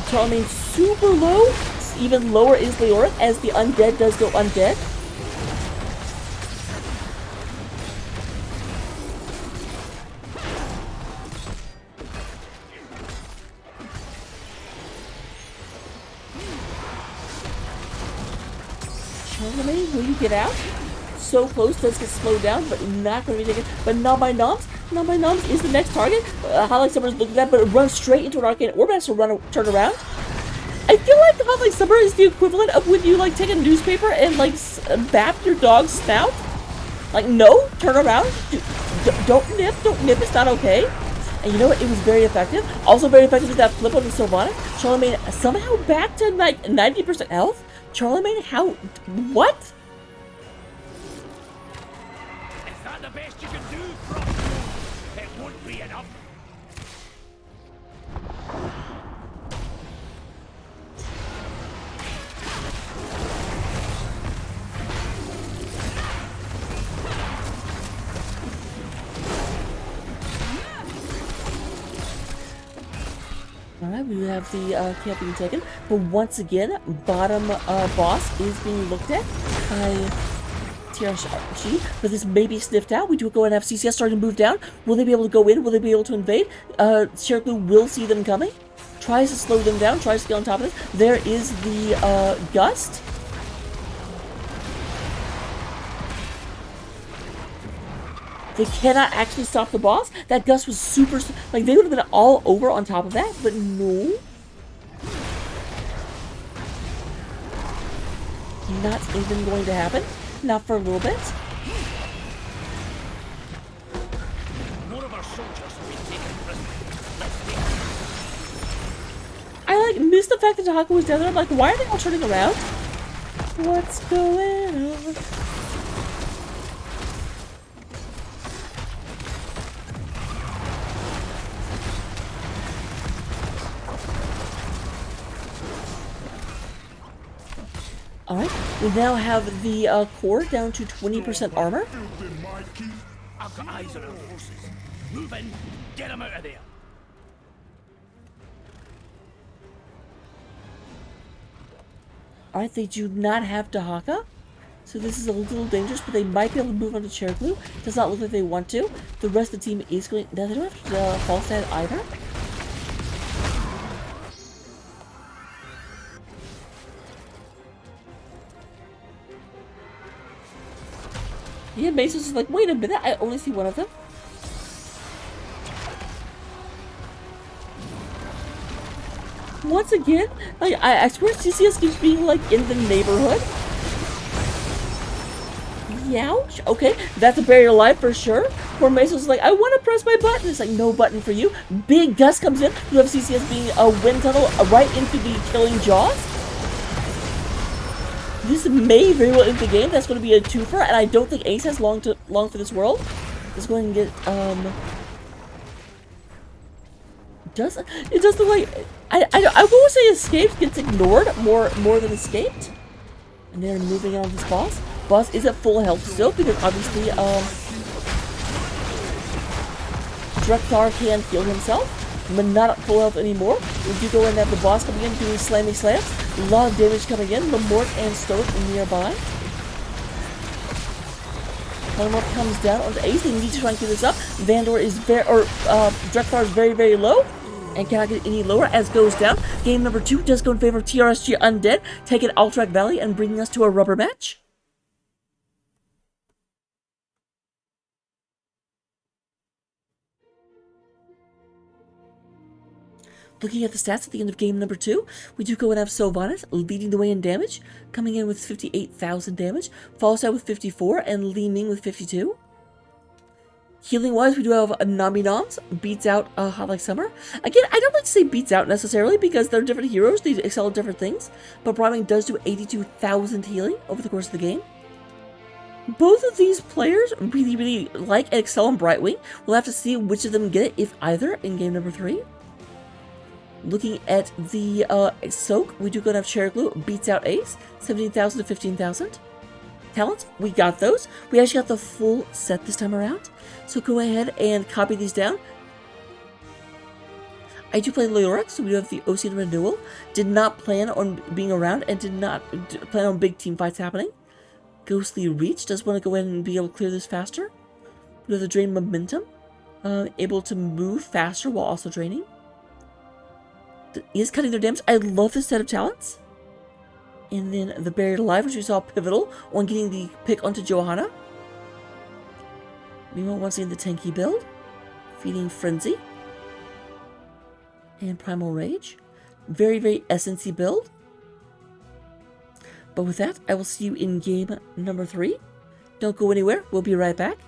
Speaker 1: Charlemagne super low. Even lower is Leoric as the Undead does go Undead. Charlemagne, will you get out? So close, does get slowed down, but not going to be taken. But not by Noms. Not by Noms is the next target. Highlight Summer's looking at that, but it runs straight into an Arcane Orb, has to turn around. I feel like Highlight Summer is the equivalent of when you like take a newspaper and like bap your dog's snout. Like, no, turn around. Don't nip, it's not okay. And you know what? It was very effective. Also very effective with that flip on the Sylvanas. Charlemagne somehow back to like 90% health. Charlemagne, how? What?
Speaker 4: Is that the best you can do, Frost? It won't be enough.
Speaker 1: Alright, we have the camp being taken, but once again, bottom boss is being looked at by TRSG, but this may be sniffed out. We do go and have CCS starting to move down. Will they be able to go in? Will they be able to invade? Sherku will see them coming, tries to slow them down, tries to get on top of this. There is the gust. They cannot actually stop the boss. That gust was super... Like, they would have been all over on top of that, but no. Not even going to happen. Not for a little bit.
Speaker 4: More of our soldiers have been taken prisoner.
Speaker 1: I, like, missed the fact that Tahaka was down there. I'm like, why are they all turning around? What's going on? Alright, we now have the core down to 20% armor.
Speaker 4: I've got eyes on our forces. Move in, get them out of there.
Speaker 1: Alright, they do not have Dahaka, so this is a little dangerous, but they might be able to move on to Cheroklu. Does not look like they want to. The rest of the team is going... No, they don't have to false stand either. Yeah, Mesos is like, wait a minute, I only see one of them. Once again, like, I swear CCS keeps being, like, in the neighborhood. Youch. Okay, that's a barrier life for sure. Poor Mesos is like, I want to press my button. It's like, no button for you. Big gust comes in. You have CCS being a wind tunnel right into the killing jaws. This may very well end the game. That's going to be a twofer, and I don't think Ace has long for this world. Let's go ahead and get it does look like I will say escaped gets ignored more than escaped, and they're moving on this boss. Boss is at full health still because obviously Drekthar can heal himself, but not at full health anymore. We do go and have the boss coming in doing slammy slams. A lot of damage coming in. Lamort and Stoic nearby. Lamort comes down onto Ace. They need to try and keep this up. Vandor is Drekthar is very, very low and cannot get any lower as goes down. Game number 2 does go in favor of TRSG Undead, taking Alterac Valley and bringing us to a rubber match. Looking at the stats at the end of game number 2, we do go and have Sylvanas leading the way in damage, coming in with 58,000 damage, Falls out with 54, and Li Ming with 52. Healing-wise, we do have Nami Noms, beats out Hot Like Summer. Again, I don't like to say beats out necessarily, because they're different heroes, they excel at different things, but Brahmin does do 82,000 healing over the course of the game. Both of these players really, really like and excel on Brightwing. We'll have to see which of them get it, if either, in game number 3. Looking at the Soak, we do go to have Cheroklu, beats out Ace, 17,000 to 15,000. Talents, we got those. We actually got the full set this time around. So go ahead and copy these down. I do play Leoric, so we do have the Ocean Renewal. Did not plan on being around and did not plan on big team fights happening. Ghostly Reach does want to go ahead and be able to clear this faster. We have the Drain Momentum, able to move faster while also draining. Is cutting their damage. I love this set of talents. And then the Buried Alive, which we saw pivotal on getting the pick onto Johanna. Meanwhile, once again, the tanky build. Feeding Frenzy. And Primal Rage. Very, very essency build. But with that, I will see you in game number 3. Don't go anywhere. We'll be right back.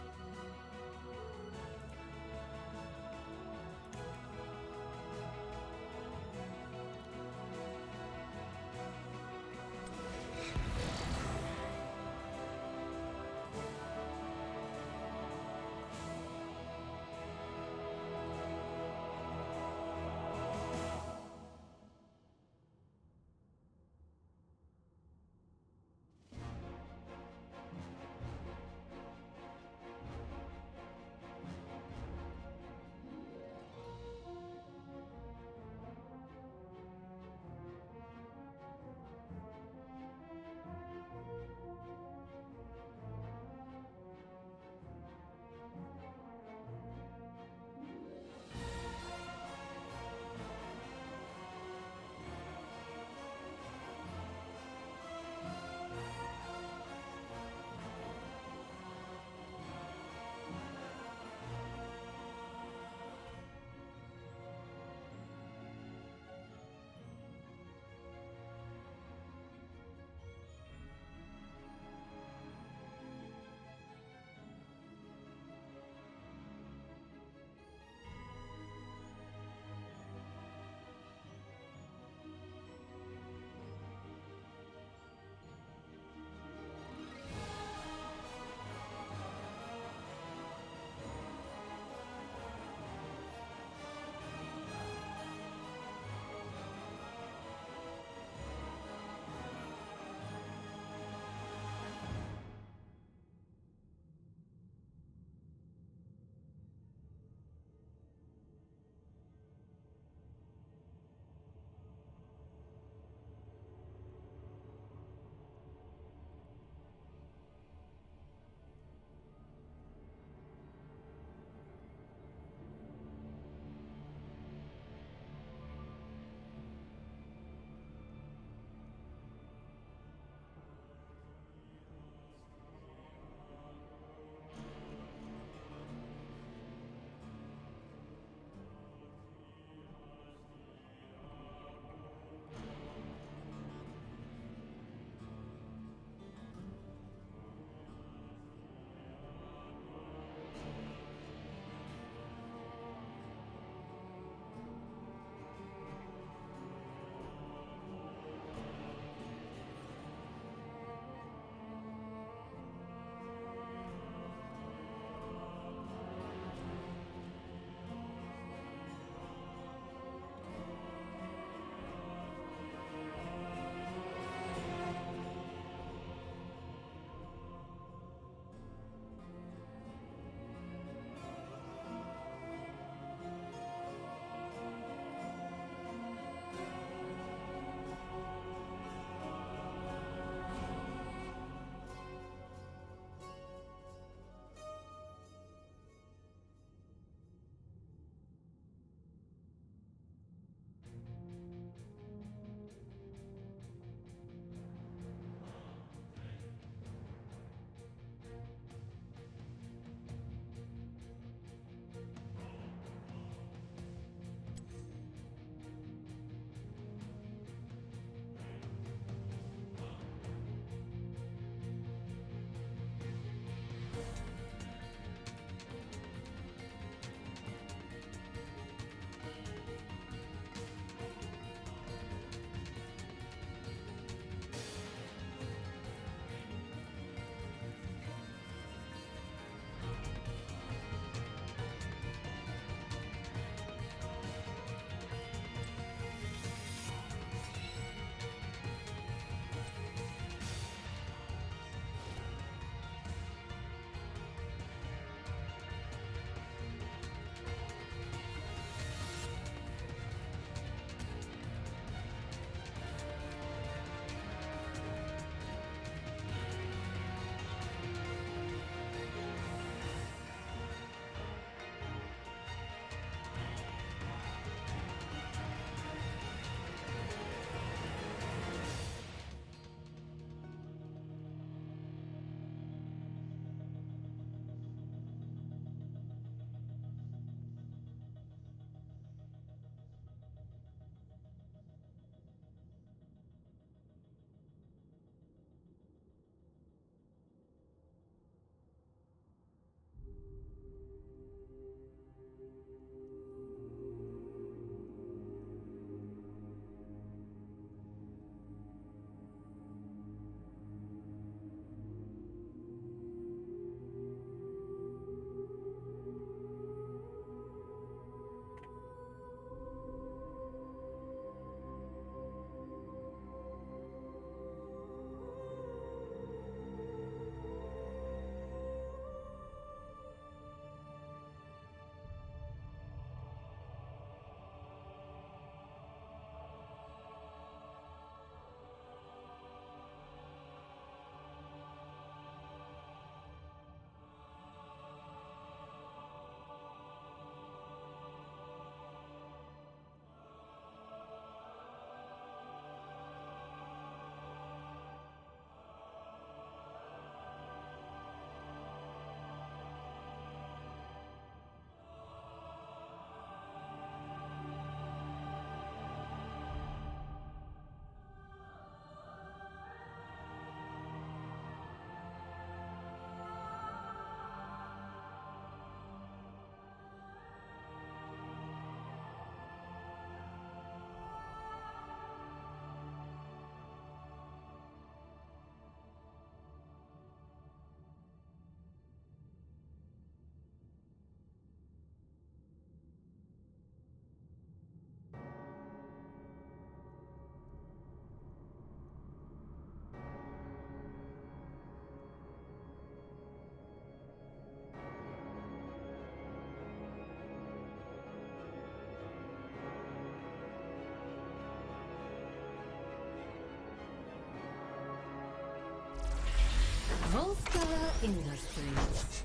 Speaker 2: All-Star Industries.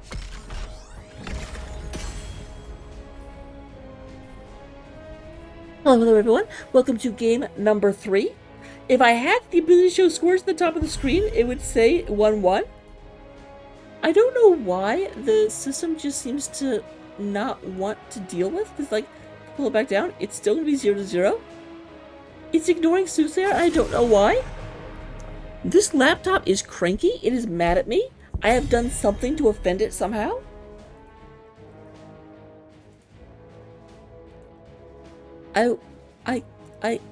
Speaker 1: Hello everyone, welcome to game number 3. If I had the ability to show scores at the top of the screen, it would say 1-1. I don't know why the system just seems to not want to deal with, because like, pull it back down, it's still going to be 0-0. It's ignoring Soothsayer, I don't know why. This laptop is cranky, it is mad at me. I have done something to offend it somehow. I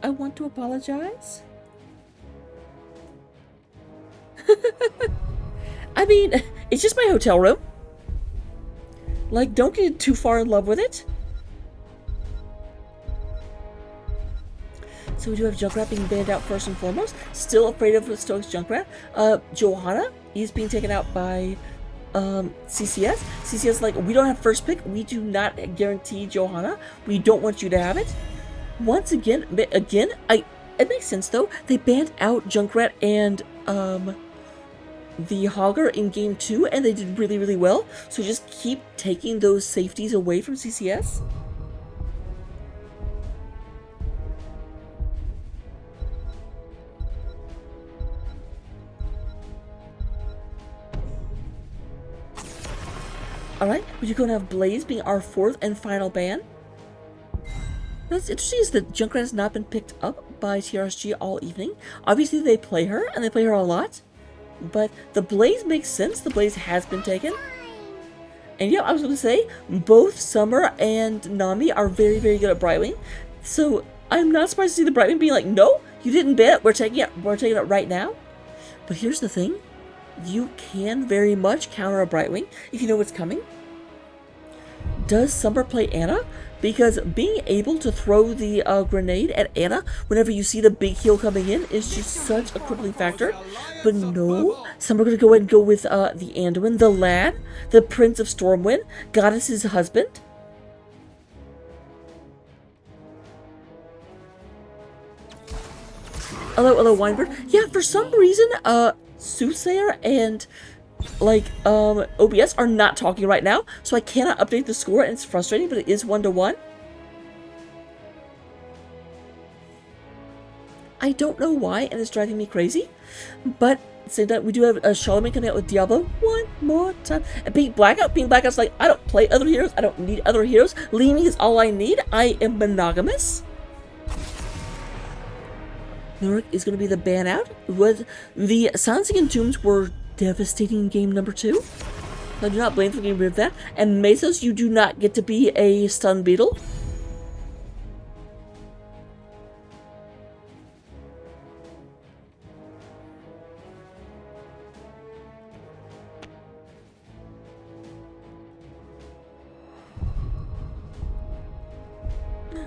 Speaker 1: want to apologize. I mean, it's just my hotel room. Like, don't get too far in love with it. So we do have Junkrat being banned out first and foremost. Still afraid of Stoics Junkrat. Johanna is being taken out by CCS. CCS like, we don't have first pick. We do not guarantee Johanna. We don't want you to have it. Once again, it makes sense though. They banned out Junkrat and the Hogger in game 2, and they did really, really well. So just keep taking those safeties away from CCS. Alright, we're going to have Blaze being our 4th and final ban. What's interesting is that Junkrat has not been picked up by TRSG all evening. Obviously they play her, and they play her a lot. But the Blaze makes sense. The Blaze has been taken. And yeah, I was going to say, both Summer and Nami are very, very good at Brightwing. So I'm not surprised to see the Brightwing being like, no, you didn't ban it. We're taking it right now. But here's the thing. You can very much counter a Brightwing if you know what's coming. Does Summer play Anna? Because being able to throw the grenade at Anna whenever you see the big heal coming in is just such a crippling factor. But no, Summer gonna go ahead and go with the Anduin, the lad, the Prince of Stormwind, Goddess's husband. Hello, Winebird. Yeah, for some reason, Soothsayer and like OBS are not talking right now, so I cannot update the score, and it's frustrating, but it is 1-1. I don't know why, and it's driving me crazy, but say that we do have Charlemagne coming out with Diablo one more time, and being Blackout's like, I don't play other heroes, I don't need other heroes, Leaning is all I need, I am monogamous. Nurk is going to be the ban out. The Silencing Entombs were devastating in game number 2. I do not blame for getting rid of that. And Mesos, you do not get to be a stun beetle.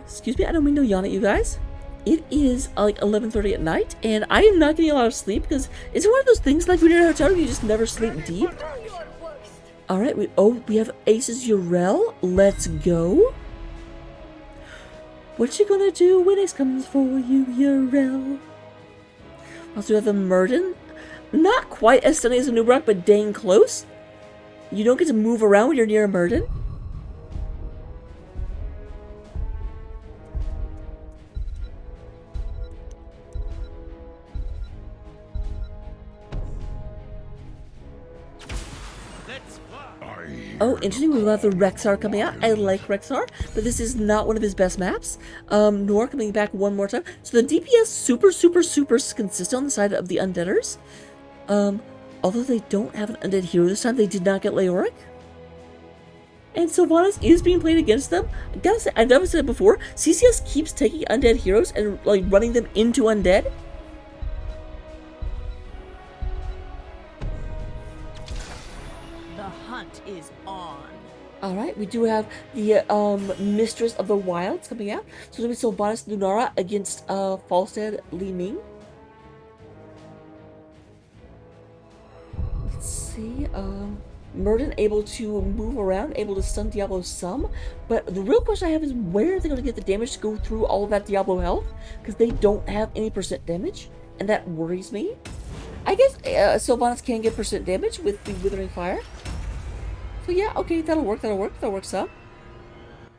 Speaker 1: Excuse me, I don't mean to yawn at you guys. It is like 11:30 at night, and I am not getting a lot of sleep because it's one of those things like when you're in a hotel room, you just never sleep deep. Alright, we have Ace's Urel. Let's go. What you gonna do when Ace comes for you, Urel? Also, we have the Murden. Not quite as stunning as a Nubrak, but dang close. You don't get to move around when you're near a Murden. Oh, interesting, we will have the Rexar coming out. I like Rexar, but this is not one of his best maps. Nor coming back one more time. So the DPS super consistent on the side of the Undeaders. Although they don't have an Undead hero this time, they did not get Leoric. And Sylvanas is being played against them. I gotta say, I've never said it before, CCS keeps taking Undead heroes and like running them into Undead.
Speaker 2: Is on.
Speaker 1: Alright, we do have the Mistress of the Wilds coming out. So it'll be Sylvanas Lunara against Falstad Li Ming. Let's see, Murden able to move around, able to stun Diablo some, but the real question I have is where are they going to get the damage to go through all of that Diablo health? Because they don't have any % damage, and that worries me. I guess Sylvanas can get percent damage with the Withering Fire. So yeah, okay, that'll work, that'll work some.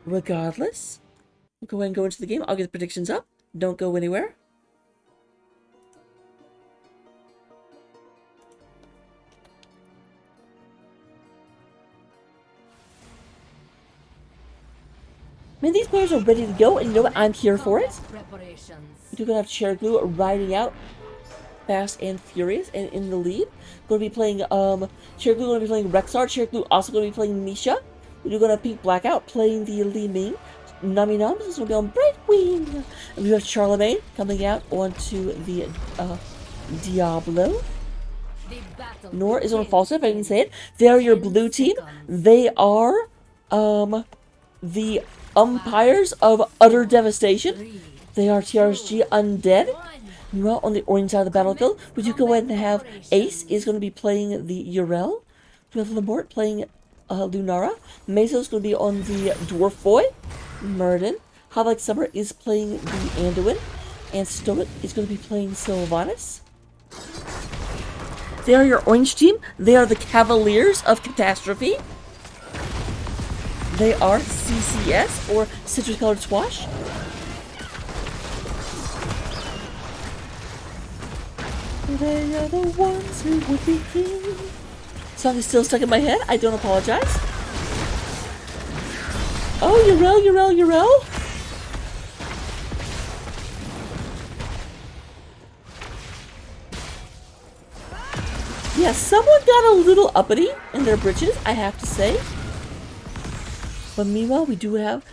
Speaker 1: Regardless, we'll go ahead and go into the game. I'll get the predictions up. Don't go anywhere. Man, these players are ready to go, and you know what? I'm here for it. We're gonna have Cherglue riding out fast and furious and in the lead. Gonna be playing Cherglue gonna be playing Rexar. Cherglue also gonna be playing Misha. We're gonna have Pink Blackout playing the Li Ming. Nami Nums is gonna be on Brightwing. And we have Charlemagne coming out onto the Diablo. Nor is on Falsa, if I didn't say it. They are your blue team. They are the umpires of utter devastation. They are TRSG Undead. Meanwhile, on the orange side of the battlefield, we do go ahead and have Ace is going to be playing the Urel. We have Lamort playing Lunara. Meso is going to be on the Dwarf Boy. Murden. Havlik Summer is playing the Anduin. And Stoic is going to be playing Sylvanas. They are your orange team. They are the Cavaliers of Catastrophe. They are CCS, or Citrus Colored Swash. They are the ones who would be king. Song is still stuck in my head. I don't apologize. Oh, Urel. Yeah, someone got a little uppity in their britches, I have to say. But meanwhile, we do have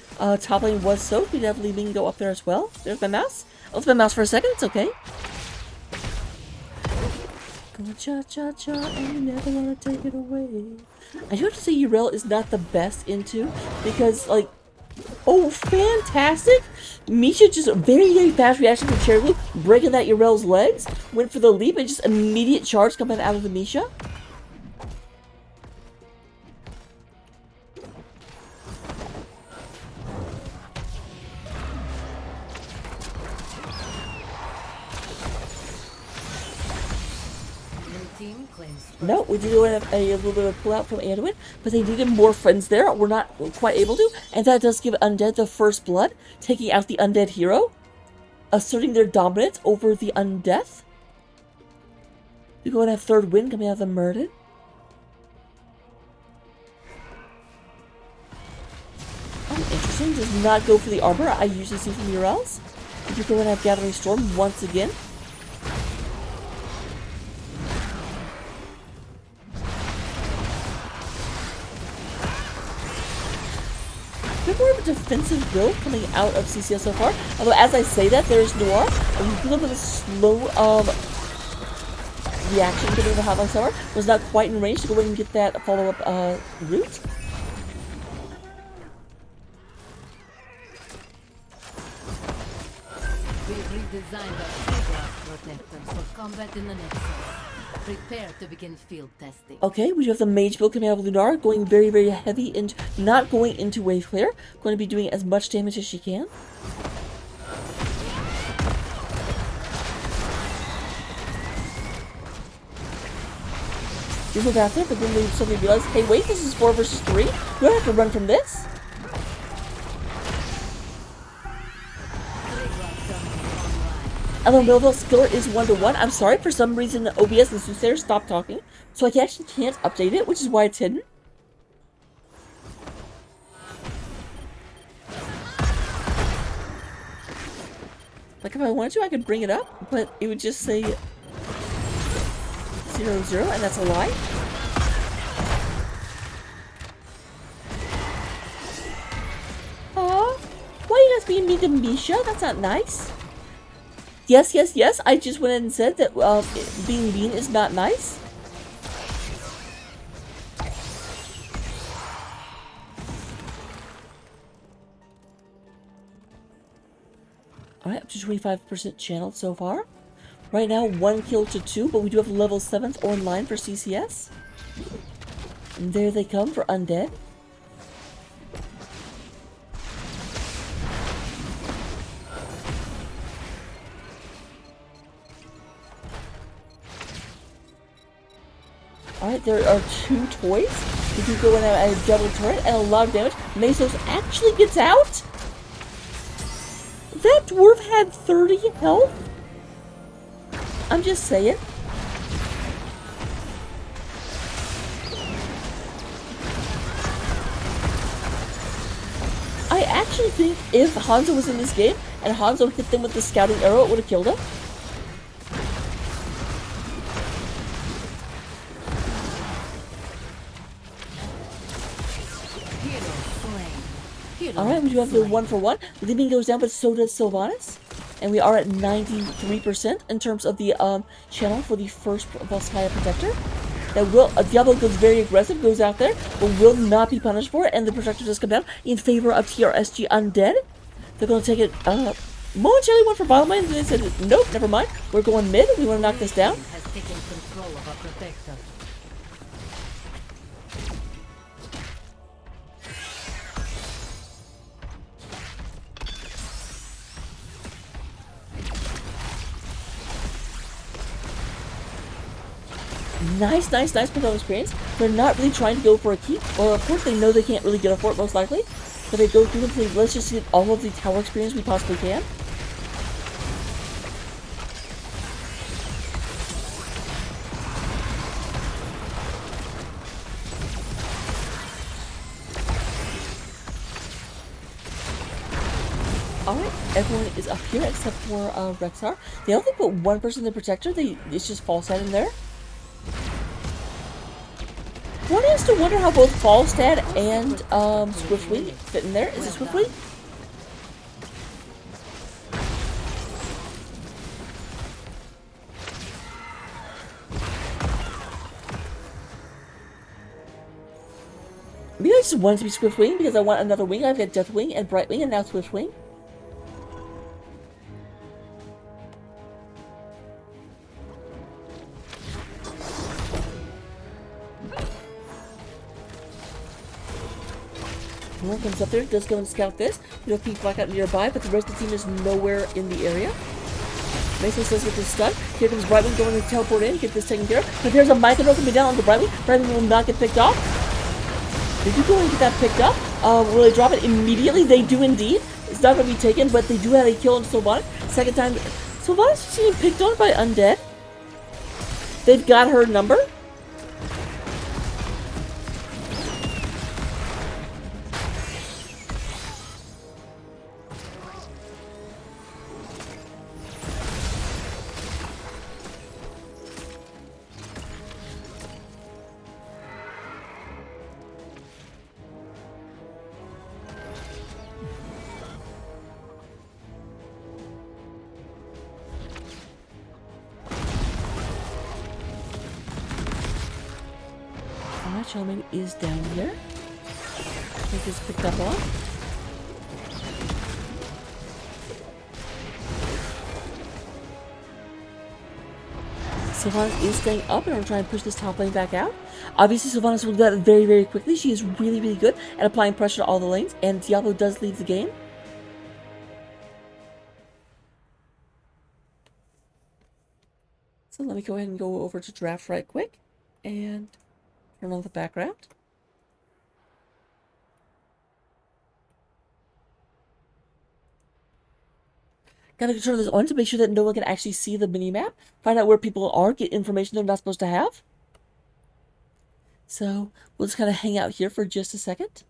Speaker 1: top lane was soaked. We have Li Ming go up there as well. There's my mouse. I'll leave my mouse for a second. It's okay. Go cha-cha-cha, and you never want to take it away. I do have to say Urel is not the best into, because, like, oh, fantastic! Misha just a very, very fast reaction from Cherglue, breaking that Urel's legs, went for the leap, and just immediate charge coming out of the Misha. No, we did have a little bit of pullout from Anduin, but they needed more friends there. We're not quite able to, and that does give Undead the first blood, taking out the Undead hero, asserting their dominance over the Undeath. We go and have third win coming out of the Murden. Oh, interesting. Does not go for the armor I usually see from Urels. We do go and have Gathering Storm once again. More of a defensive build coming out of CCS so far. Although, as I say that, there's Noir, a little bit of a slow reaction to the Havlik Summer. Was not quite in range to go ahead and get that follow-up route.
Speaker 2: We've redesigned our protectors for combat in the next zone. Prepare to begin field testing.
Speaker 1: Okay, we do have the mage build coming out of Lunar, going very, very heavy into, not going into wave clear, going to be doing as much damage as she can. You move out there, but then we suddenly realize, hey wait, this is 4 versus 3. We don't have to run from this. Although Millville's skiller is 1-to-1, I'm sorry, for some reason OBS and Soothsayer stopped talking, so I actually can't update it, which is why it's hidden. Like, if I wanted to, I could bring it up, but it would just say 0-0, and that's a lie. Aw, why are you guys being mean to Misha? That's not nice. Yes, I just went ahead and said that being mean is not nice. Alright, up to 25% channeled so far. Right now, 1 kill to 2, but we do have level 7s online for CCS. And there they come for Undead. Alright, there are 2 toys. We can go in at a double turret and a lot of damage. Mesos actually gets out? That dwarf had 30 health? I'm just saying. I actually think if Hanzo was in this game and Hanzo hit them with the scouting arrow, it would have killed him. Alright, we do have the 1-for-1. The Demon goes down, but so does Sylvanas. And we are at 93% in terms of the channel for the first Volskaya Protector. That will, Diablo goes very aggressive, goes out there, but will not be punished for it, and the Protector does come down in favor of TRSG Undead. They're going to take it, momentarily went for bottom lane, and they said, nope, never mind, we're going mid, we want to knock this down.
Speaker 2: Has taken control of our protector.
Speaker 1: Nice Patrol experience. They're not really trying to go for a keep. Well, of course, they know they can't really get a fort, most likely. But they go through and say, let's just get all of the tower experience we possibly can. Alright, everyone is up here except for Rexar. They only put one person in the Protector. It's just Falstad in there. One has to wonder how both Falstad and Swiftwing fit in there. Is it Swiftwing? Maybe I just want it to be Swiftwing because I want another wing. I've got Deathwing and Brightwing and now Swiftwing. One comes up there, does go and scout this. We don't keep Blackout nearby, but the rest of the team is nowhere in the area. Mason says get this stun. Here comes Brightwing going to teleport in, get this taken care of. But there's a Micro coming down onto Brightwing. Brightwing will not get picked off. They do go and get that picked up. Will they drop it immediately? They do indeed. It's not going to be taken, but they do have a kill on Sylvanas. Second time, Sylvanas is being picked on by Undead. They've got her number. Charlemagne is down here. I think it's picked up on. Sylvanas is staying up, and I'm trying to push this top lane back out. Obviously, Sylvanas will do that very, very quickly. She is really, really good at applying pressure to all the lanes, and Diablo does leave the game. So let me go ahead and go over to draft right quick, and turn on the background. Gotta turn this on to make sure that no one can actually see the mini-map. Find out where people are, get information they're not supposed to have. So, we'll just kind of hang out here for just a second.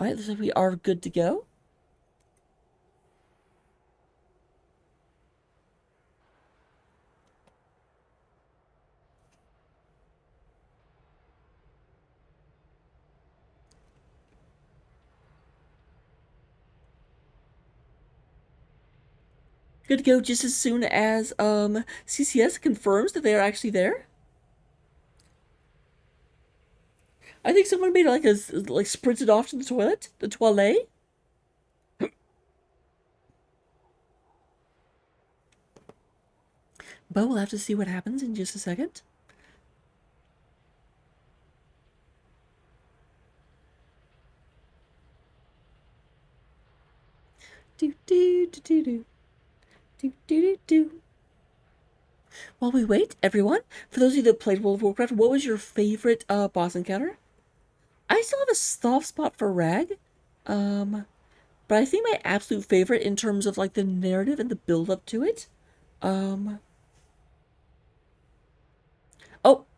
Speaker 1: Alright, looks like we are good to go. Good to go just as soon as CCS confirms that they are actually there. I think someone made like sprinted off to the toilet, the toilet. But we'll have to see what happens in just a second. Do do do do do do do do do. While we wait, everyone, for those of you that played World of Warcraft, what was your favorite boss encounter? I still have a soft spot for Rag, but I think my absolute favorite in terms of like the narrative and the build up to it. Oh,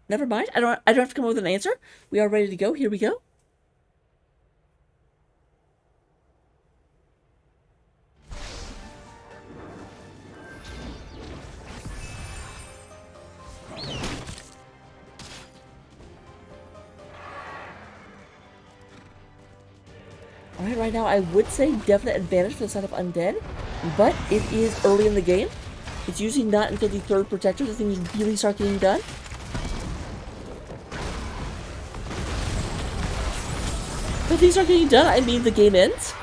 Speaker 1: never mind. I don't have to come up with an answer. We are ready to go. Here we go. Alright, right now I would say definite advantage for the side of Undead, but it is early in the game. It's usually not until the third protector that things really start getting done. But things start getting done, I mean the game ends.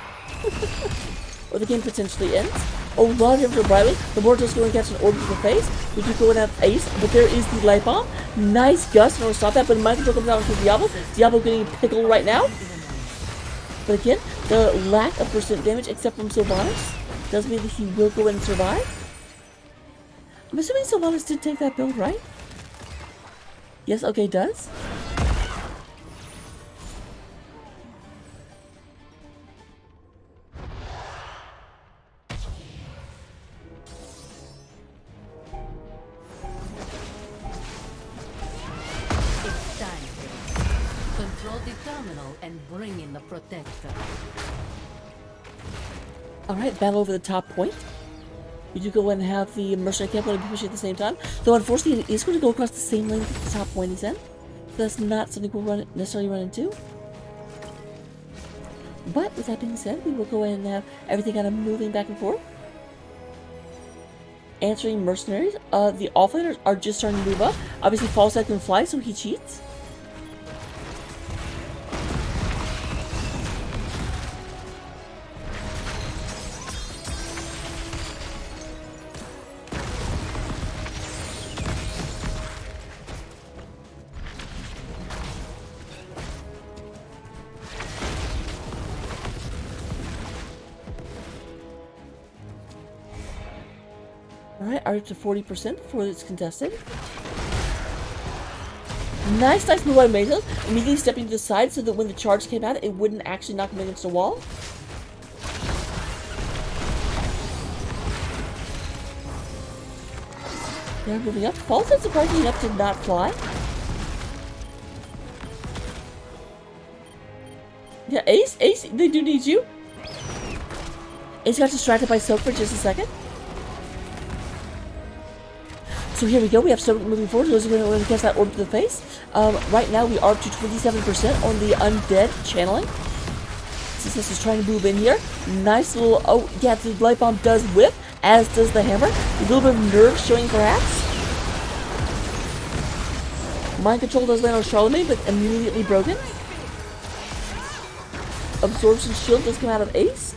Speaker 1: Or the game potentially ends. Oh, a lot of him for Briley. The Mortal's going to catch an orb to the face. We do go and have Ace, but there is the Light Bomb. Nice gust, and we'll stop that, but Michael comes out into Diablo. Diablo getting pickled right now. But again, the lack of percent damage, except from Sylvanas, does mean that he will go and survive. I'm assuming Sylvanas did take that build, right? Yes, okay, does.
Speaker 2: It's time. Control the terminal and bring in the protector.
Speaker 1: Alright, battle over the top point. We do go and have the mercenary camp going to be pushing at the same time. Though unfortunately it is going to go across the same lane that the top point is in. So that's not something we'll necessarily run into. But with that being said, we will go ahead and have everything kind of moving back and forth. Answering mercenaries. The offlaners are just starting to move up. Obviously Falstad can fly, so he cheats. Alright, are up to 40% before it's contested. Nice move by Mazos. Immediately stepping to the side so that when the charge came out, it wouldn't actually knock him against the wall. They're moving up. Falstad surprisingly enough to not fly. Yeah, Ace, they do need you. Ace got distracted by Soak for just a second. So here we go, we have Soak moving forward. Those are going to cast that orb to the face. Right now we are up to 27% on the Undead channeling. This is trying to move in here. Nice little, oh yeah, the Light Bomb does whip, as does the hammer. A little bit of nerve showing perhaps. Mind Control does land on Charlemagne, but immediately broken. Absorption Shield does come out of Ace.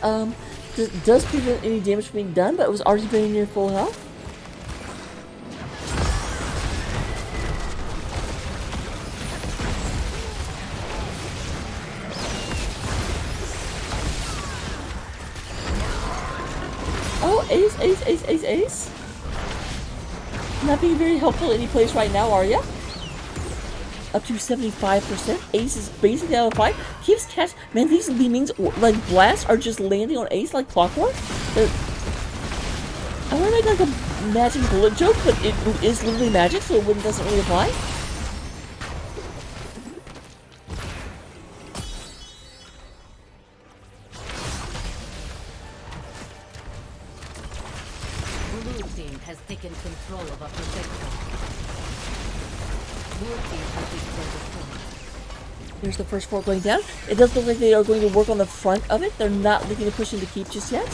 Speaker 1: Does prevent any damage being done, but it was already very near full health. Oh, Ace. Not being very helpful any place right now, are ya? Up to 75%. Ace is basically out of fight. Keeps catch. Man, these beamings, like blasts, are just landing on Ace like clockwork. I want to make like a magic bullet joke, but it is literally magic, so it doesn't really apply.
Speaker 2: Blue team has taken control of a protector. Blue team has destroyed the point.
Speaker 1: Here's the first fort going down. It does look like they are going to work on the front of it. They're not looking to push into keep just yet.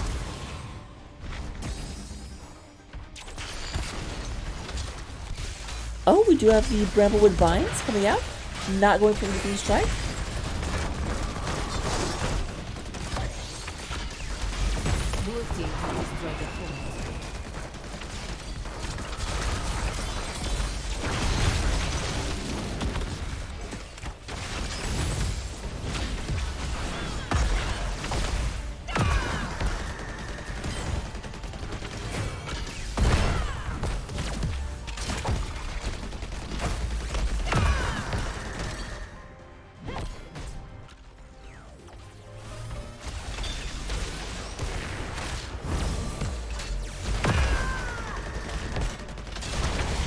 Speaker 1: Oh, we do have the Bramblewood Vines coming out. Not going for the strike.
Speaker 2: Blue team has destroyed the point.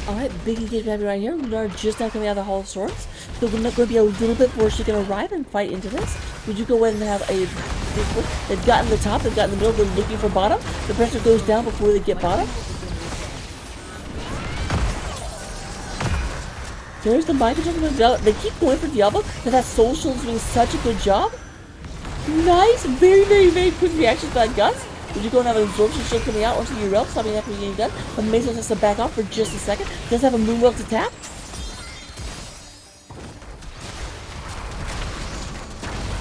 Speaker 1: Alright, big engagement happening right here. Lunar just now coming out of the Hall of Swords. So we're not going to be a little bit before she can arrive and fight into this. Would you go ahead and have a... They've gotten the top, they've gotten the middle, they're looking for bottom. The pressure goes down before they get bottom. There's the mind control from Diablo. They keep going for Diablo, but that Soul Shield is doing such a good job. Nice, very, very, very quick reaction to that Gus. Would you go and have an absorption shield coming out onto your realm, stopping that from getting done? But Mesos has to back off for just a second. Does have a Moonwell to tap.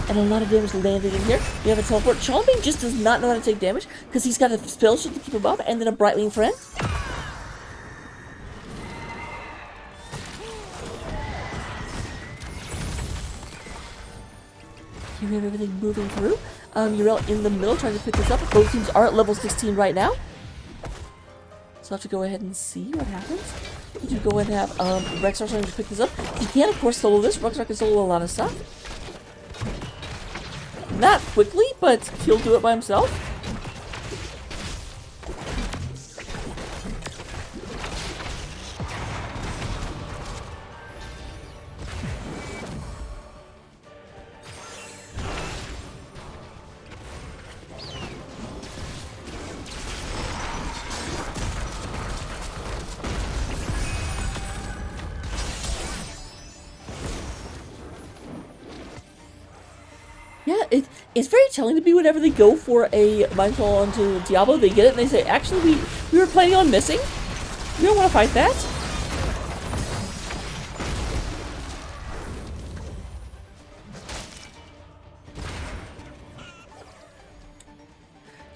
Speaker 1: And a lot of damage landed in here. We have a teleport. Charlemagne just does not know how to take damage because he's got a spell shield to keep him up and then a Brightwing friend. Here we have everything moving through. Uriel in the middle trying to pick this up. Both teams are at level 16 right now. So I'll have to go ahead and see what happens. We do go ahead and have Rexar trying to pick this up. He can, of course, solo this. Rexar can solo a lot of stuff. Not quickly, but he'll do it by himself. Yeah, it's very telling to me whenever they go for a Mind Control onto Diablo, they get it and they say, actually, we were planning on missing. We don't want to fight that.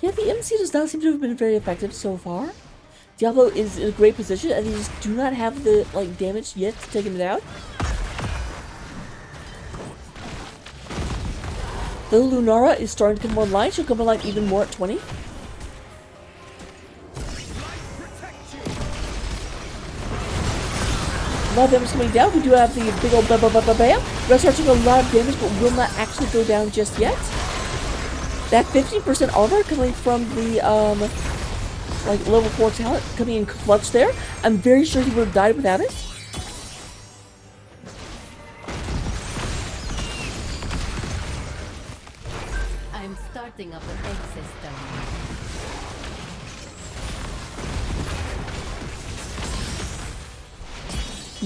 Speaker 1: Yeah, the MC does not seem to have been very effective so far. Diablo is in a great position and they just do not have the damage yet to take him down. Though Lunara is starting to come online, she'll come online even more at 20. A lot of damage coming down. We do have the big old bam. Rexar took a lot of damage, but will not actually go down just yet. That 15% armor coming from the level 4 talent coming in clutch there. I'm very sure he would have died without it.
Speaker 2: Starting up an egg system.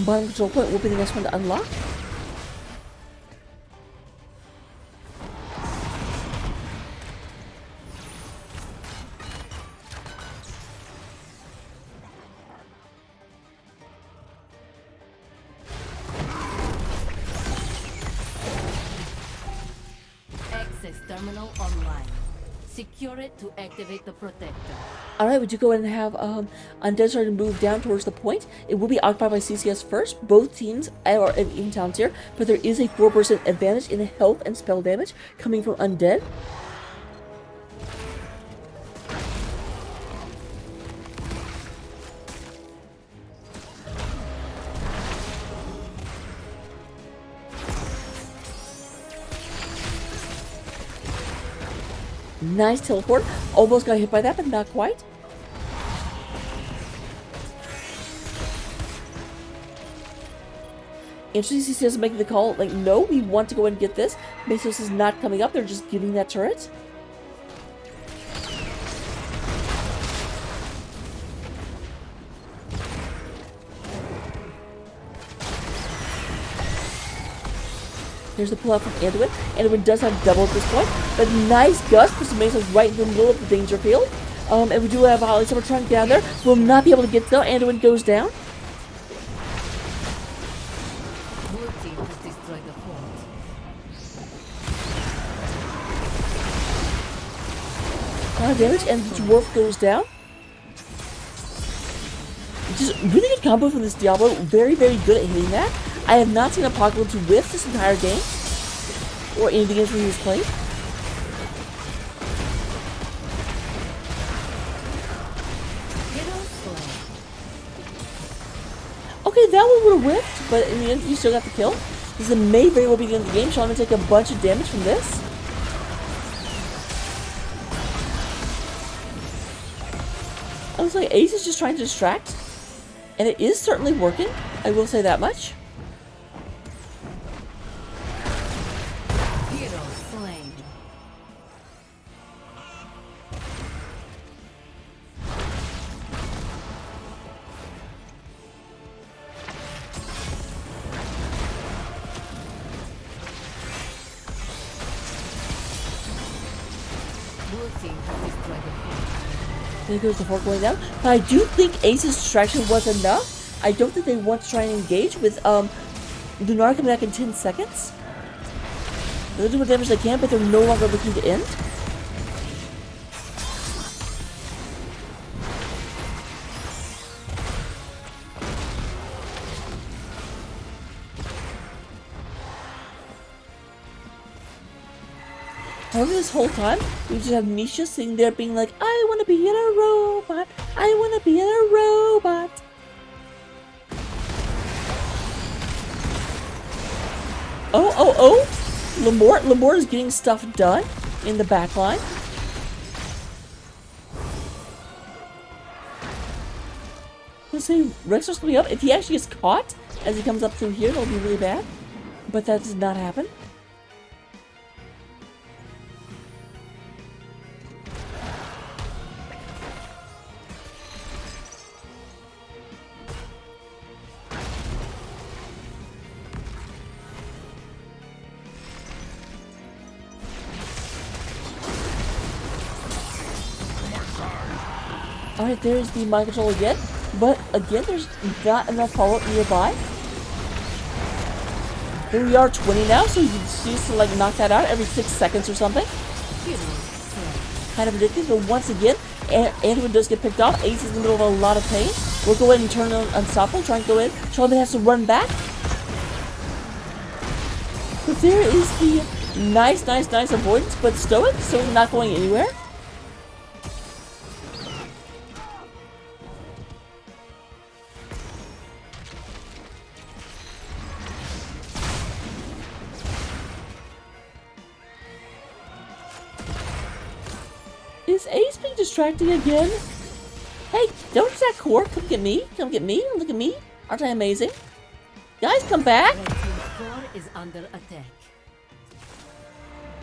Speaker 1: Bottom control point will be the next one to unlock.
Speaker 2: Terminal online. Secure it to activate the protector.
Speaker 1: Alright, would you go ahead and have Undead start to move down towards the point? It will be occupied by CCS first. Both teams are in even talents here, but there is a 4% advantage in health and spell damage coming from Undead. Nice teleport. Almost got hit by that, but not quite. Interesting, CC doesn't make the call. No, we want to go and get this. Mesos is not coming up. They're just giving that turret. There's the pull out from Anduin. Anduin does have double at this point, but nice gust puts the Mesos right in the middle of the danger field. And we do have Holly Summer trying to get down there. Will not be able to get there. Anduin goes down.
Speaker 2: Blue team has destroyed the fort.
Speaker 1: A lot of damage, and the dwarf goes down. Just really good combo from this Diablo. Very, very good at hitting that. I have not seen Apocalypse whiff this entire game, or any of the games where he was playing. Okay, that one would have whiffed, but in the end, you still got the kill. This may very well be the end of the game. Sean will take a bunch of damage from this. I was like, Ace is just trying to distract. And it is certainly working. I will say that much.
Speaker 2: Hero slain. Blue team has destroyed the fort.
Speaker 1: There goes the fork going down. But I do think Ace's distraction was enough. I don't think they want to try and engage with Lunar coming back in 10 seconds. They'll do what damage they can, but they're no longer looking to end. However, this whole time, we just have Misha sitting there being like, I want to be in a robot. I want to be in a robot. Oh. Lamort is getting stuff done in the back line. Let's say Rexar's coming up. If he actually gets caught as he comes up through here, that'll be really bad. But that does not happen. Alright, there's the mind control again. But again, there's not enough follow-up nearby. Here we are 20 now, so you just to like knock that out every 6 seconds or something. Kind of ridiculous, but once again, Antoine does get picked off. Ace is in the middle of a lot of pain. We'll go ahead and turn on Unstoppable, try and go in. Charlotte has to run back. But there is the nice avoidance, but Stoic not going anywhere. Is Ace being distracting again? Hey, don't attack Core. Come get me. Come get me. Look at me. Aren't I amazing? Guys, come back.
Speaker 2: Red team's core is under attack.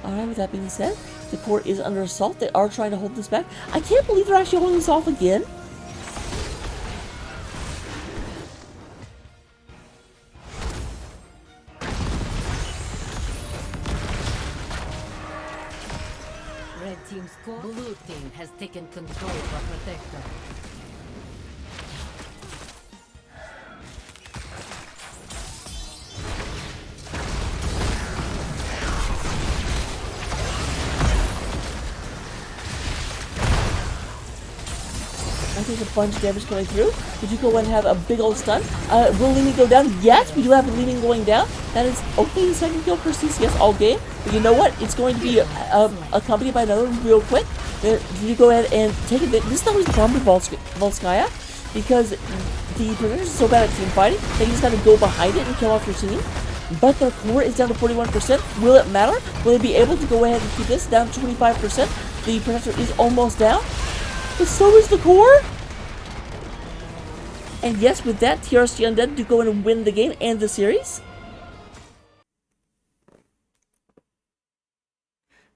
Speaker 1: Alright, with that being said, the core is under assault. They are trying to hold this back. I can't believe they're actually holding this off again.
Speaker 2: Red team's core. Blue team has taken control of Protector.
Speaker 1: I think a bunch of damage coming through. Did you go and have a big old stun? Will Leaning go down? Yes, we do have Leaning going down. That is okay, the second kill for CCS all game. But you know what? It's going to be accompanied by another real quick. You go ahead and take it. This is always the problem with Volskaya, because the Predators are so bad at team fighting that you just got to go behind it and kill off your team. But their core is down to 41%. Will it matter? Will they be able to go ahead and keep this down to 25%? The Predator is almost down. But so is the core. And yes, with that, TRSG Undead do go in and win the game and the series.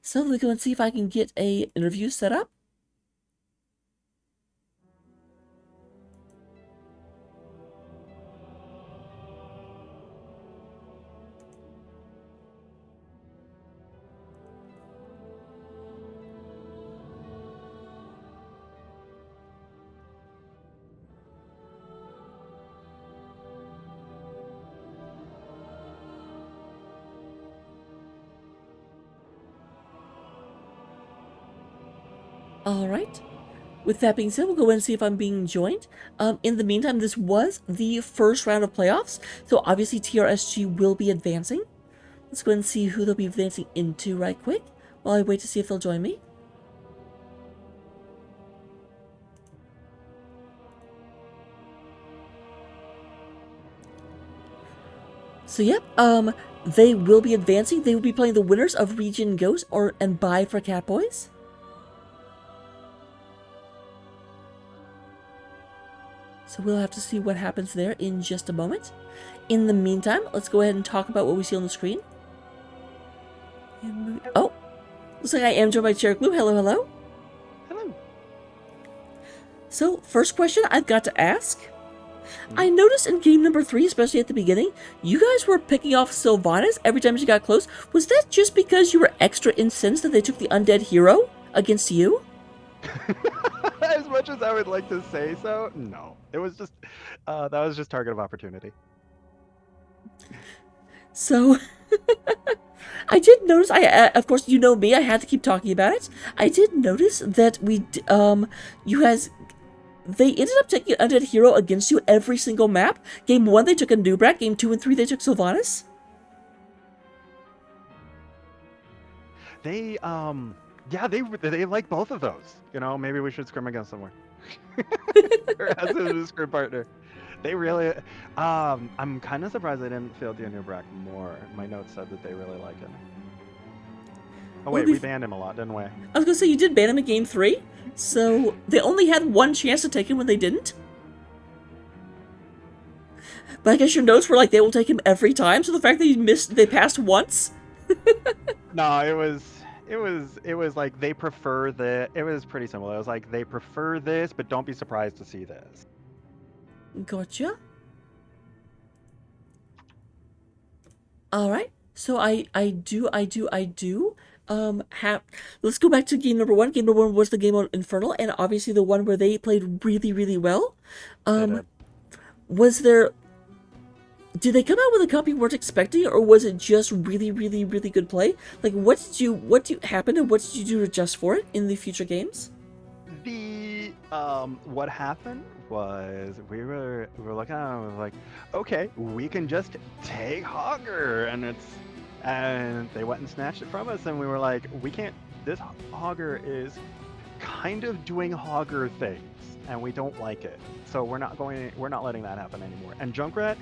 Speaker 1: So let me go and see if I can get a interview set up. Alright. With that being said, we'll go in and see if I'm being joined. In the meantime, this was the first round of playoffs, so obviously TRSG will be advancing. Let's go ahead and see who they'll be advancing into right quick, while I wait to see if they'll join me. So yep, they will be advancing. They will be playing the winners of Region Ghost and Bye for So we'll have to see what happens there in just a moment. In the meantime, let's go ahead and talk about what we see on the screen. Oh, looks like I am joined by Cherry Blue. Hello, hello.
Speaker 5: Hello.
Speaker 1: So, first question I've got to ask. I noticed in game number 3, especially at the beginning, you guys were picking off Sylvanas every time she got close. Was that just because you were extra incensed that they took the undead hero against you?
Speaker 5: As much as I would like to say so, no. It was just that was just target of opportunity.
Speaker 1: So, I did notice, of course, you know me, I had to keep talking about it. I did notice that you guys, they ended up taking an undead hero against you every single map. Game 1, they took a Nubrak. Game 2 and 3, they took Sylvanas.
Speaker 5: They yeah, they like both of those. You know, maybe we should scrim against somewhere. Or as a scrim partner. They really I'm kind of surprised they didn't field Nubrak more. My notes said that they really like him. Oh wait, we banned him a lot, didn't we?
Speaker 1: I was gonna say, you did ban him in game 3, so they only had one chance to take him when they didn't. But I guess your notes were like, they will take him every time, so the fact that they passed once?
Speaker 5: No, it was like they prefer it was pretty simple. It was like they prefer this, but don't be surprised to see this.
Speaker 1: Gotcha. Alright, so I do have, let's go back to game number 1. Game number 1 was the game on Infernal, and obviously the one where they played really, really well. Was there, did they come out with a copy you weren't expecting, or was it just really, really, really good play? Like, what happened, and what did you do to adjust for it in the future games?
Speaker 5: What happened was we were looking at it and was like, okay, we can just take Hogger, and they went and snatched it from us, and we were like, we can't, this Hogger is kind of doing Hogger things, and we don't like it, so we're not letting that happen anymore. And Junkrat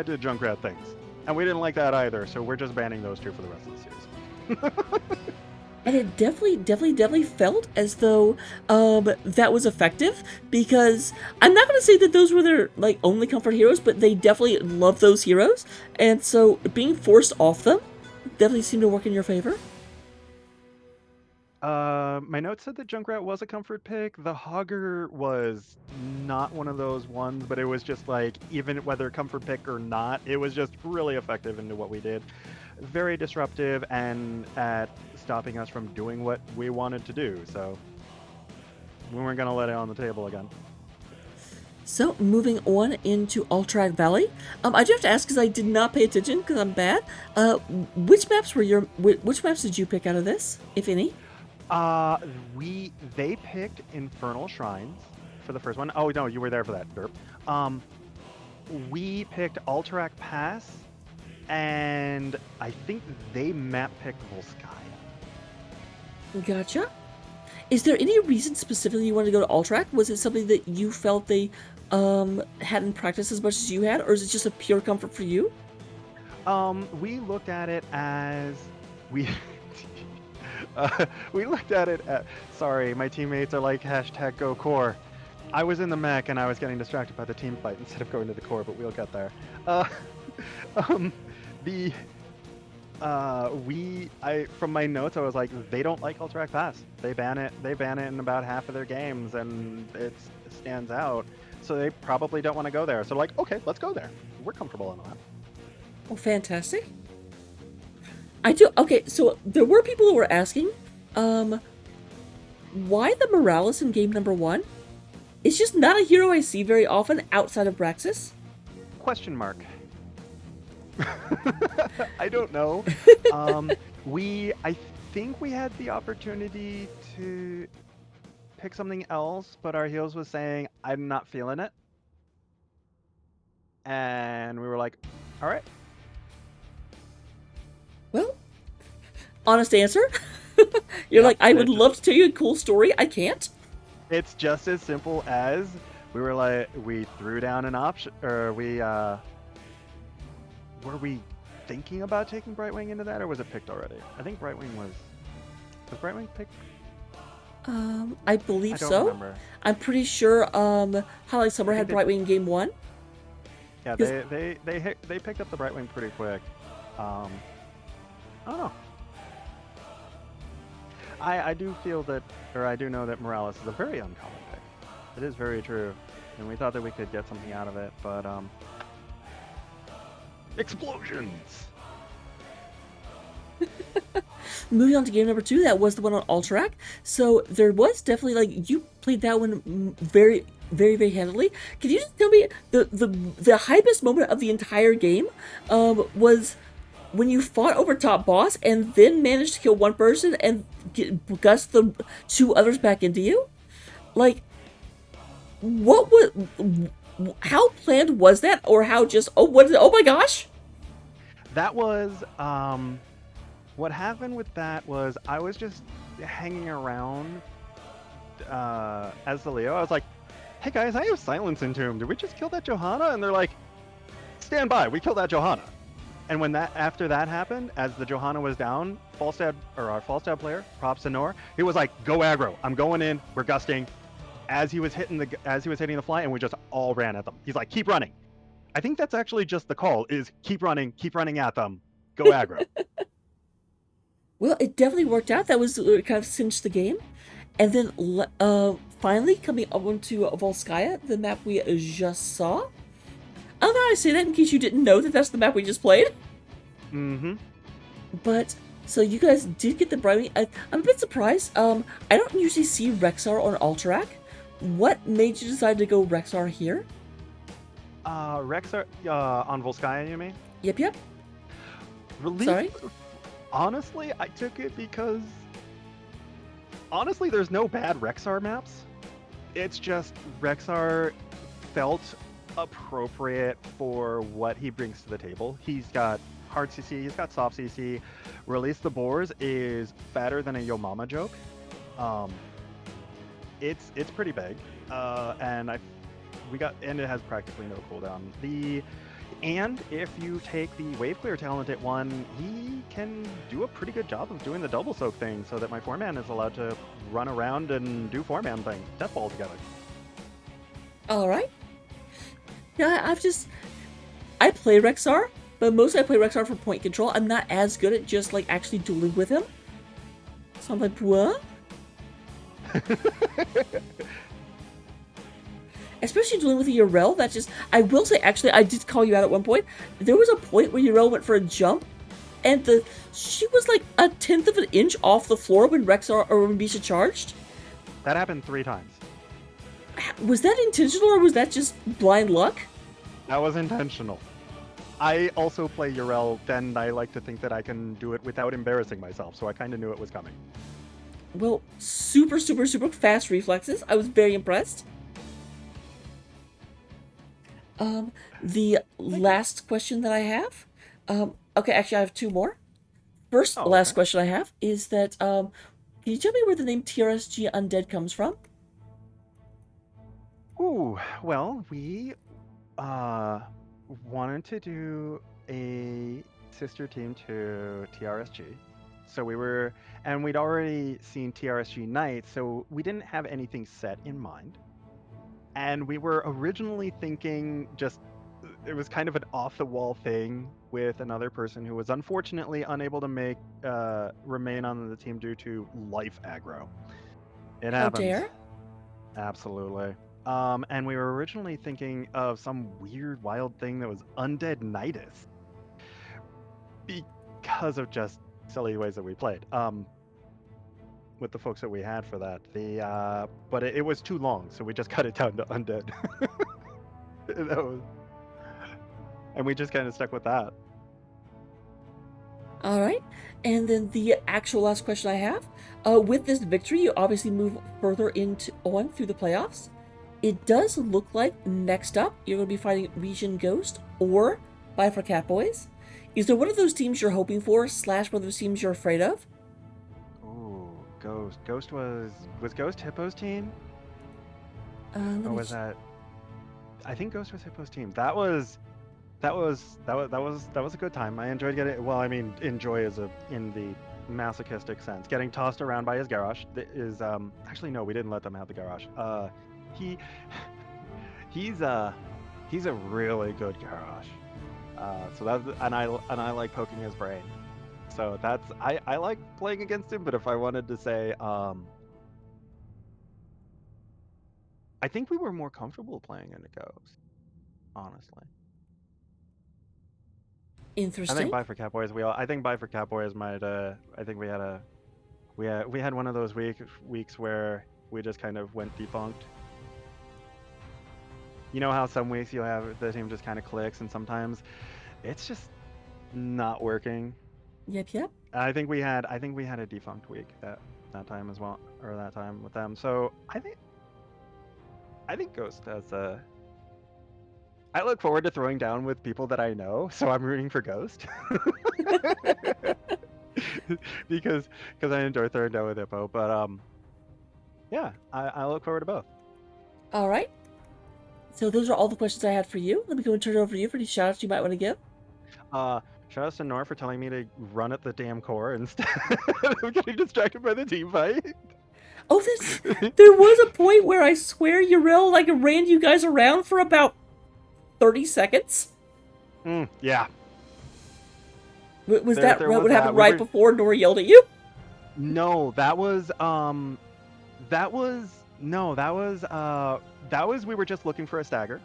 Speaker 5: did Junkrat things, and we didn't like that either, so we're just banning those two for the rest of the series.
Speaker 1: And it definitely felt as though that was effective, because I'm not going to say that those were their like only comfort heroes, but they definitely love those heroes, and so being forced off them definitely seemed to work in your favor.
Speaker 5: My notes said that Junkrat was a comfort pick. The Hogger was not one of those ones, but it was just like, even whether comfort pick or not, it was just really effective into what we did. Very disruptive and at stopping us from doing what we wanted to do, so we weren't going to let it on the table again.
Speaker 1: So, moving on into Alterac Valley. I do have to ask, because I did not pay attention, because I'm bad. Which maps did you pick out of this, if any?
Speaker 5: They picked Infernal Shrines for the first one. Oh no, you were there for that, derp. We picked Alterac Pass, and I think they map picked Volskaya.
Speaker 1: Gotcha. Is there any reason specifically you wanted to go to Alterac? Was it something that you felt they hadn't practiced as much as you had, or is it just a pure comfort for you?
Speaker 5: We looked at it as we looked at it at, sorry, my teammates are like hashtag go core. I was in the mech and I was getting distracted by the team fight instead of going to the core, but we'll get there. From my notes, I was like, they don't like Alterac Pass. They ban it in about half of their games, and it stands out. So they probably don't want to go there. So like, okay, let's go there. We're comfortable on that.
Speaker 1: Oh, fantastic. I do. Okay, so there were people who were asking, why the Morales in game number 1? It's just not a hero I see very often outside of Braxis.
Speaker 5: Question mark. I don't know. I think we had the opportunity to pick something else, but our heels was saying, I'm not feeling it. And we were like, all right.
Speaker 1: Well, honest answer. You're like, I would love to tell you a cool story. I can't.
Speaker 5: It's just as simple as we were like, we threw down an option, or were we thinking about taking Brightwing into that, or was it picked already? I think Brightwing was Brightwing picked?
Speaker 1: I believe
Speaker 5: I don't
Speaker 1: so.
Speaker 5: remember.
Speaker 1: I'm pretty sure Highlight Summer
Speaker 5: I
Speaker 1: had
Speaker 5: think they-
Speaker 1: Brightwing in game 1.
Speaker 5: Yeah,
Speaker 1: 'Cause-
Speaker 5: they picked up the Brightwing pretty quick. I don't know. I do feel that, or I do know that Morales is a very uncommon pick. It is very true, and we thought that we could get something out of it, but explosions.
Speaker 1: Moving on to game number 2, that was the one on Alterac. So there was definitely, like, you played that one very, very, very handily. Can you just tell me the hypest moment of the entire game was when you fought over top boss and then managed to kill one person and gust the 2 others back into you? Like, what was, how planned was that, or how just, oh my gosh?
Speaker 5: That was what happened with that was I was just hanging around as the Leo. I was like, "Hey guys, I have Silence Entomb. Did we just kill that Johanna?" And they're like, "Stand by, we killed that Johanna." And when after that happened, as the Johanna was down, Falstad, or our Falstad player, props to Nor, he was like, "Go aggro. I'm going in. We're gusting." As he was hitting the fly, and we just all ran at them. He's like, "Keep running." I think that's actually just the call: is keep running at them, go aggro.
Speaker 1: Well, it definitely worked out. That was kind of cinched the game. And then finally coming up onto Volskaya, the map we just saw. I don't know how I say that in case you didn't know that that's the map we just played.
Speaker 5: Mm-hmm.
Speaker 1: But, so you guys did get the Brightwing. I'm a bit surprised. I don't usually see Rexar on Alterac. What made you decide to go Rexar here?
Speaker 5: Rexar on Volskaya, you mean?
Speaker 1: Yep.
Speaker 5: Relief.
Speaker 1: Sorry?
Speaker 5: Honestly, I took it because honestly, there's no bad Rexar maps. It's just Rexar felt appropriate for what he brings to the table. He's got hard CC, he's got soft CC. Release the Boars is better than a Yo Mama joke. It's pretty big, and it has practically no cooldown. And if you take the Wave Clear talent at 1, he can do a pretty good job of doing the double soak thing so that my 4-man is allowed to run around and do 4-man thing. Death Ball together.
Speaker 1: Alright. Yeah, I play Rexar, but mostly I play Rexar for point control. I'm not as good at just, like, actually dueling with him. So I'm like, what? Especially dealing with a Yrel, that's just... I will say, actually, I did call you out at one point. There was a point where Yrel went for a jump, and she was like a 1/10 of an inch off the floor when Rexar or when Bisha charged.
Speaker 5: That happened 3 times.
Speaker 1: Was that intentional, or was that just blind luck?
Speaker 5: That was intentional. I also play Yrel, then I like to think that I can do it without embarrassing myself, so I kind of knew it was coming.
Speaker 1: Well, super, super, super fast reflexes. I was very impressed. The last question that I have, okay, actually I have 2 more. First, last question I have is that, can you tell me where the name TRSG Undead comes from?
Speaker 5: Ooh, well, we wanted to do a sister team to TRSG. So we'd already seen TRSG Knights, so we didn't have anything set in mind. And we were originally thinking it was kind of an off-the-wall thing with another person who was unfortunately unable to remain on the team due to life aggro. It happens.
Speaker 1: How dare?
Speaker 5: Absolutely. And we were originally thinking of some weird, wild thing that was Undead Nidus. Because of just silly ways that we played. With the folks that we had for that. But it was too long, so we just cut it down to Undead. And we just kind of stuck with that.
Speaker 1: Alright, and then the actual last question I have. With this victory, you obviously move further on through the playoffs. It does look like next up, you're going to be fighting Region Ghost or Bye for Catboys. Is there one of those teams you're hoping for, / one of those teams you're afraid of?
Speaker 5: Ooh, Ghost. Ghost was Ghost Hippo's team? Or was that? I think Ghost was Hippo's team. That was a good time. I enjoyed getting. Well, I mean, enjoy in the masochistic sense. Getting tossed around by his garrosh is actually no, we didn't let them have the garrosh. He he's a really good garrosh. So that's and I like poking his brain. So that's I like playing against him. But if I wanted to say, I think we were more comfortable playing into Ghost, honestly. I think
Speaker 1: Interesting.
Speaker 5: Bye for Catboys. I think Bye for Catboys might. I think we had one of those weeks where we just kind of went defunct. You know how some weeks you have the team just kind of clicks, and sometimes it's just not working.
Speaker 1: Yep.
Speaker 5: I think we had a defunct week that time as well, or that time with them. So I think Ghost has a. I look forward to throwing down with people that I know, so I'm rooting for Ghost. because I enjoy throwing down with Hippo, but yeah, I look forward to both.
Speaker 1: All right. So those are all the questions I had for you. Let me go and turn it over to you for any shout-outs you might want to give.
Speaker 5: Shout out to Nor for telling me to run at the damn core instead of getting distracted by the team fight.
Speaker 1: Oh, there was a point where I swear Uriel like ran you guys around for about 30 seconds.
Speaker 5: Yeah.
Speaker 1: Was
Speaker 5: There
Speaker 1: that
Speaker 5: was
Speaker 1: what
Speaker 5: that.
Speaker 1: happened right before Nor yelled at you?
Speaker 5: No, that was we were just looking for a stagger.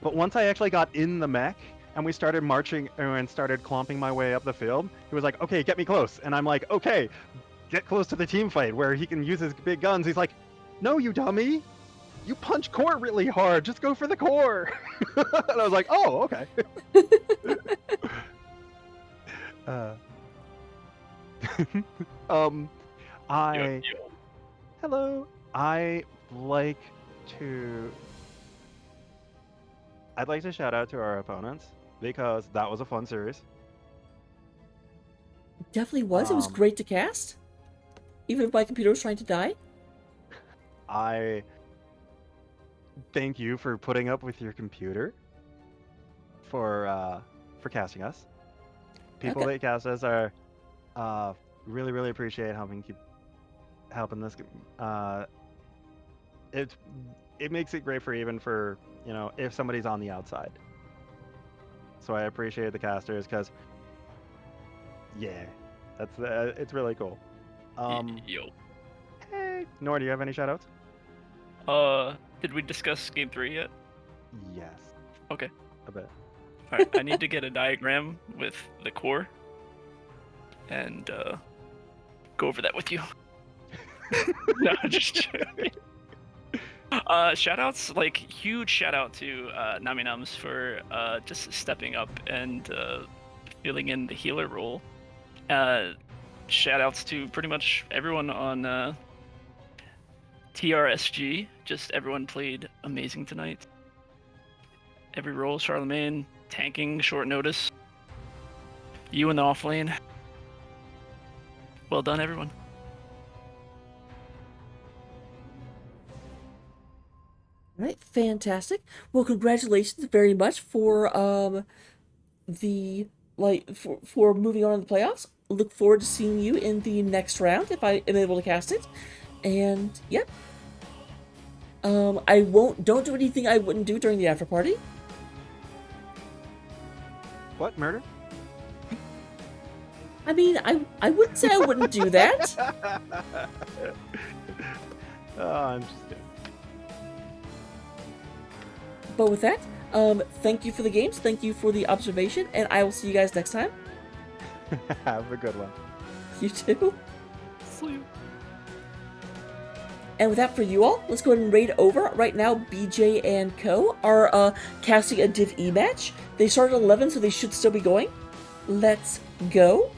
Speaker 5: But once I actually got in the mech and we started marching and started clomping my way up the field, he was like, "Okay, get me close." And I'm like, "Okay, get close to the team fight where he can use his big guns." He's like, "No, you dummy. You punch core really hard. Just go for the core." And I was like, "Oh, okay." Hello. I'd like to shout out to our opponents because that was a fun series.
Speaker 1: Definitely was. It was great to cast. Even if my computer was trying to die.
Speaker 5: I thank you for putting up with your computer for casting us. People that cast us are really appreciate helping this. It makes it great for even for if somebody's on the outside. So I appreciate the casters because that's it's really cool.
Speaker 6: Yo.
Speaker 5: Hey, Nor, do you have any shoutouts?
Speaker 6: Did we discuss game 3 yet?
Speaker 5: Yes.
Speaker 6: Okay.
Speaker 5: A bit.
Speaker 6: Alright, I need to get a diagram with the core and go over that with you. No, just joking. Shoutouts, like huge shout out to Naminums for just stepping up and filling in the healer role. Shoutouts to pretty much everyone on TRSG. Just everyone played amazing tonight. Every role, Charlemagne, tanking, short notice. You in the off lane. Well done, everyone.
Speaker 1: Right, fantastic. Well, congratulations very much for for moving on in the playoffs. Look forward to seeing you in the next round if I am able to cast it. And yep. Don't do anything I wouldn't do during the after party.
Speaker 5: What, murder?
Speaker 1: I mean, I wouldn't say I wouldn't do that.
Speaker 5: I'm just kidding.
Speaker 1: But with that, thank you for the games, thank you for the observation, and I will see you guys next time.
Speaker 5: Have a good one.
Speaker 1: You too.
Speaker 6: See you.
Speaker 1: And with that for you all, let's go ahead and raid over. Right now, BJ and Co. are casting a Div E match. They started at 11, so they should still be going. Let's go.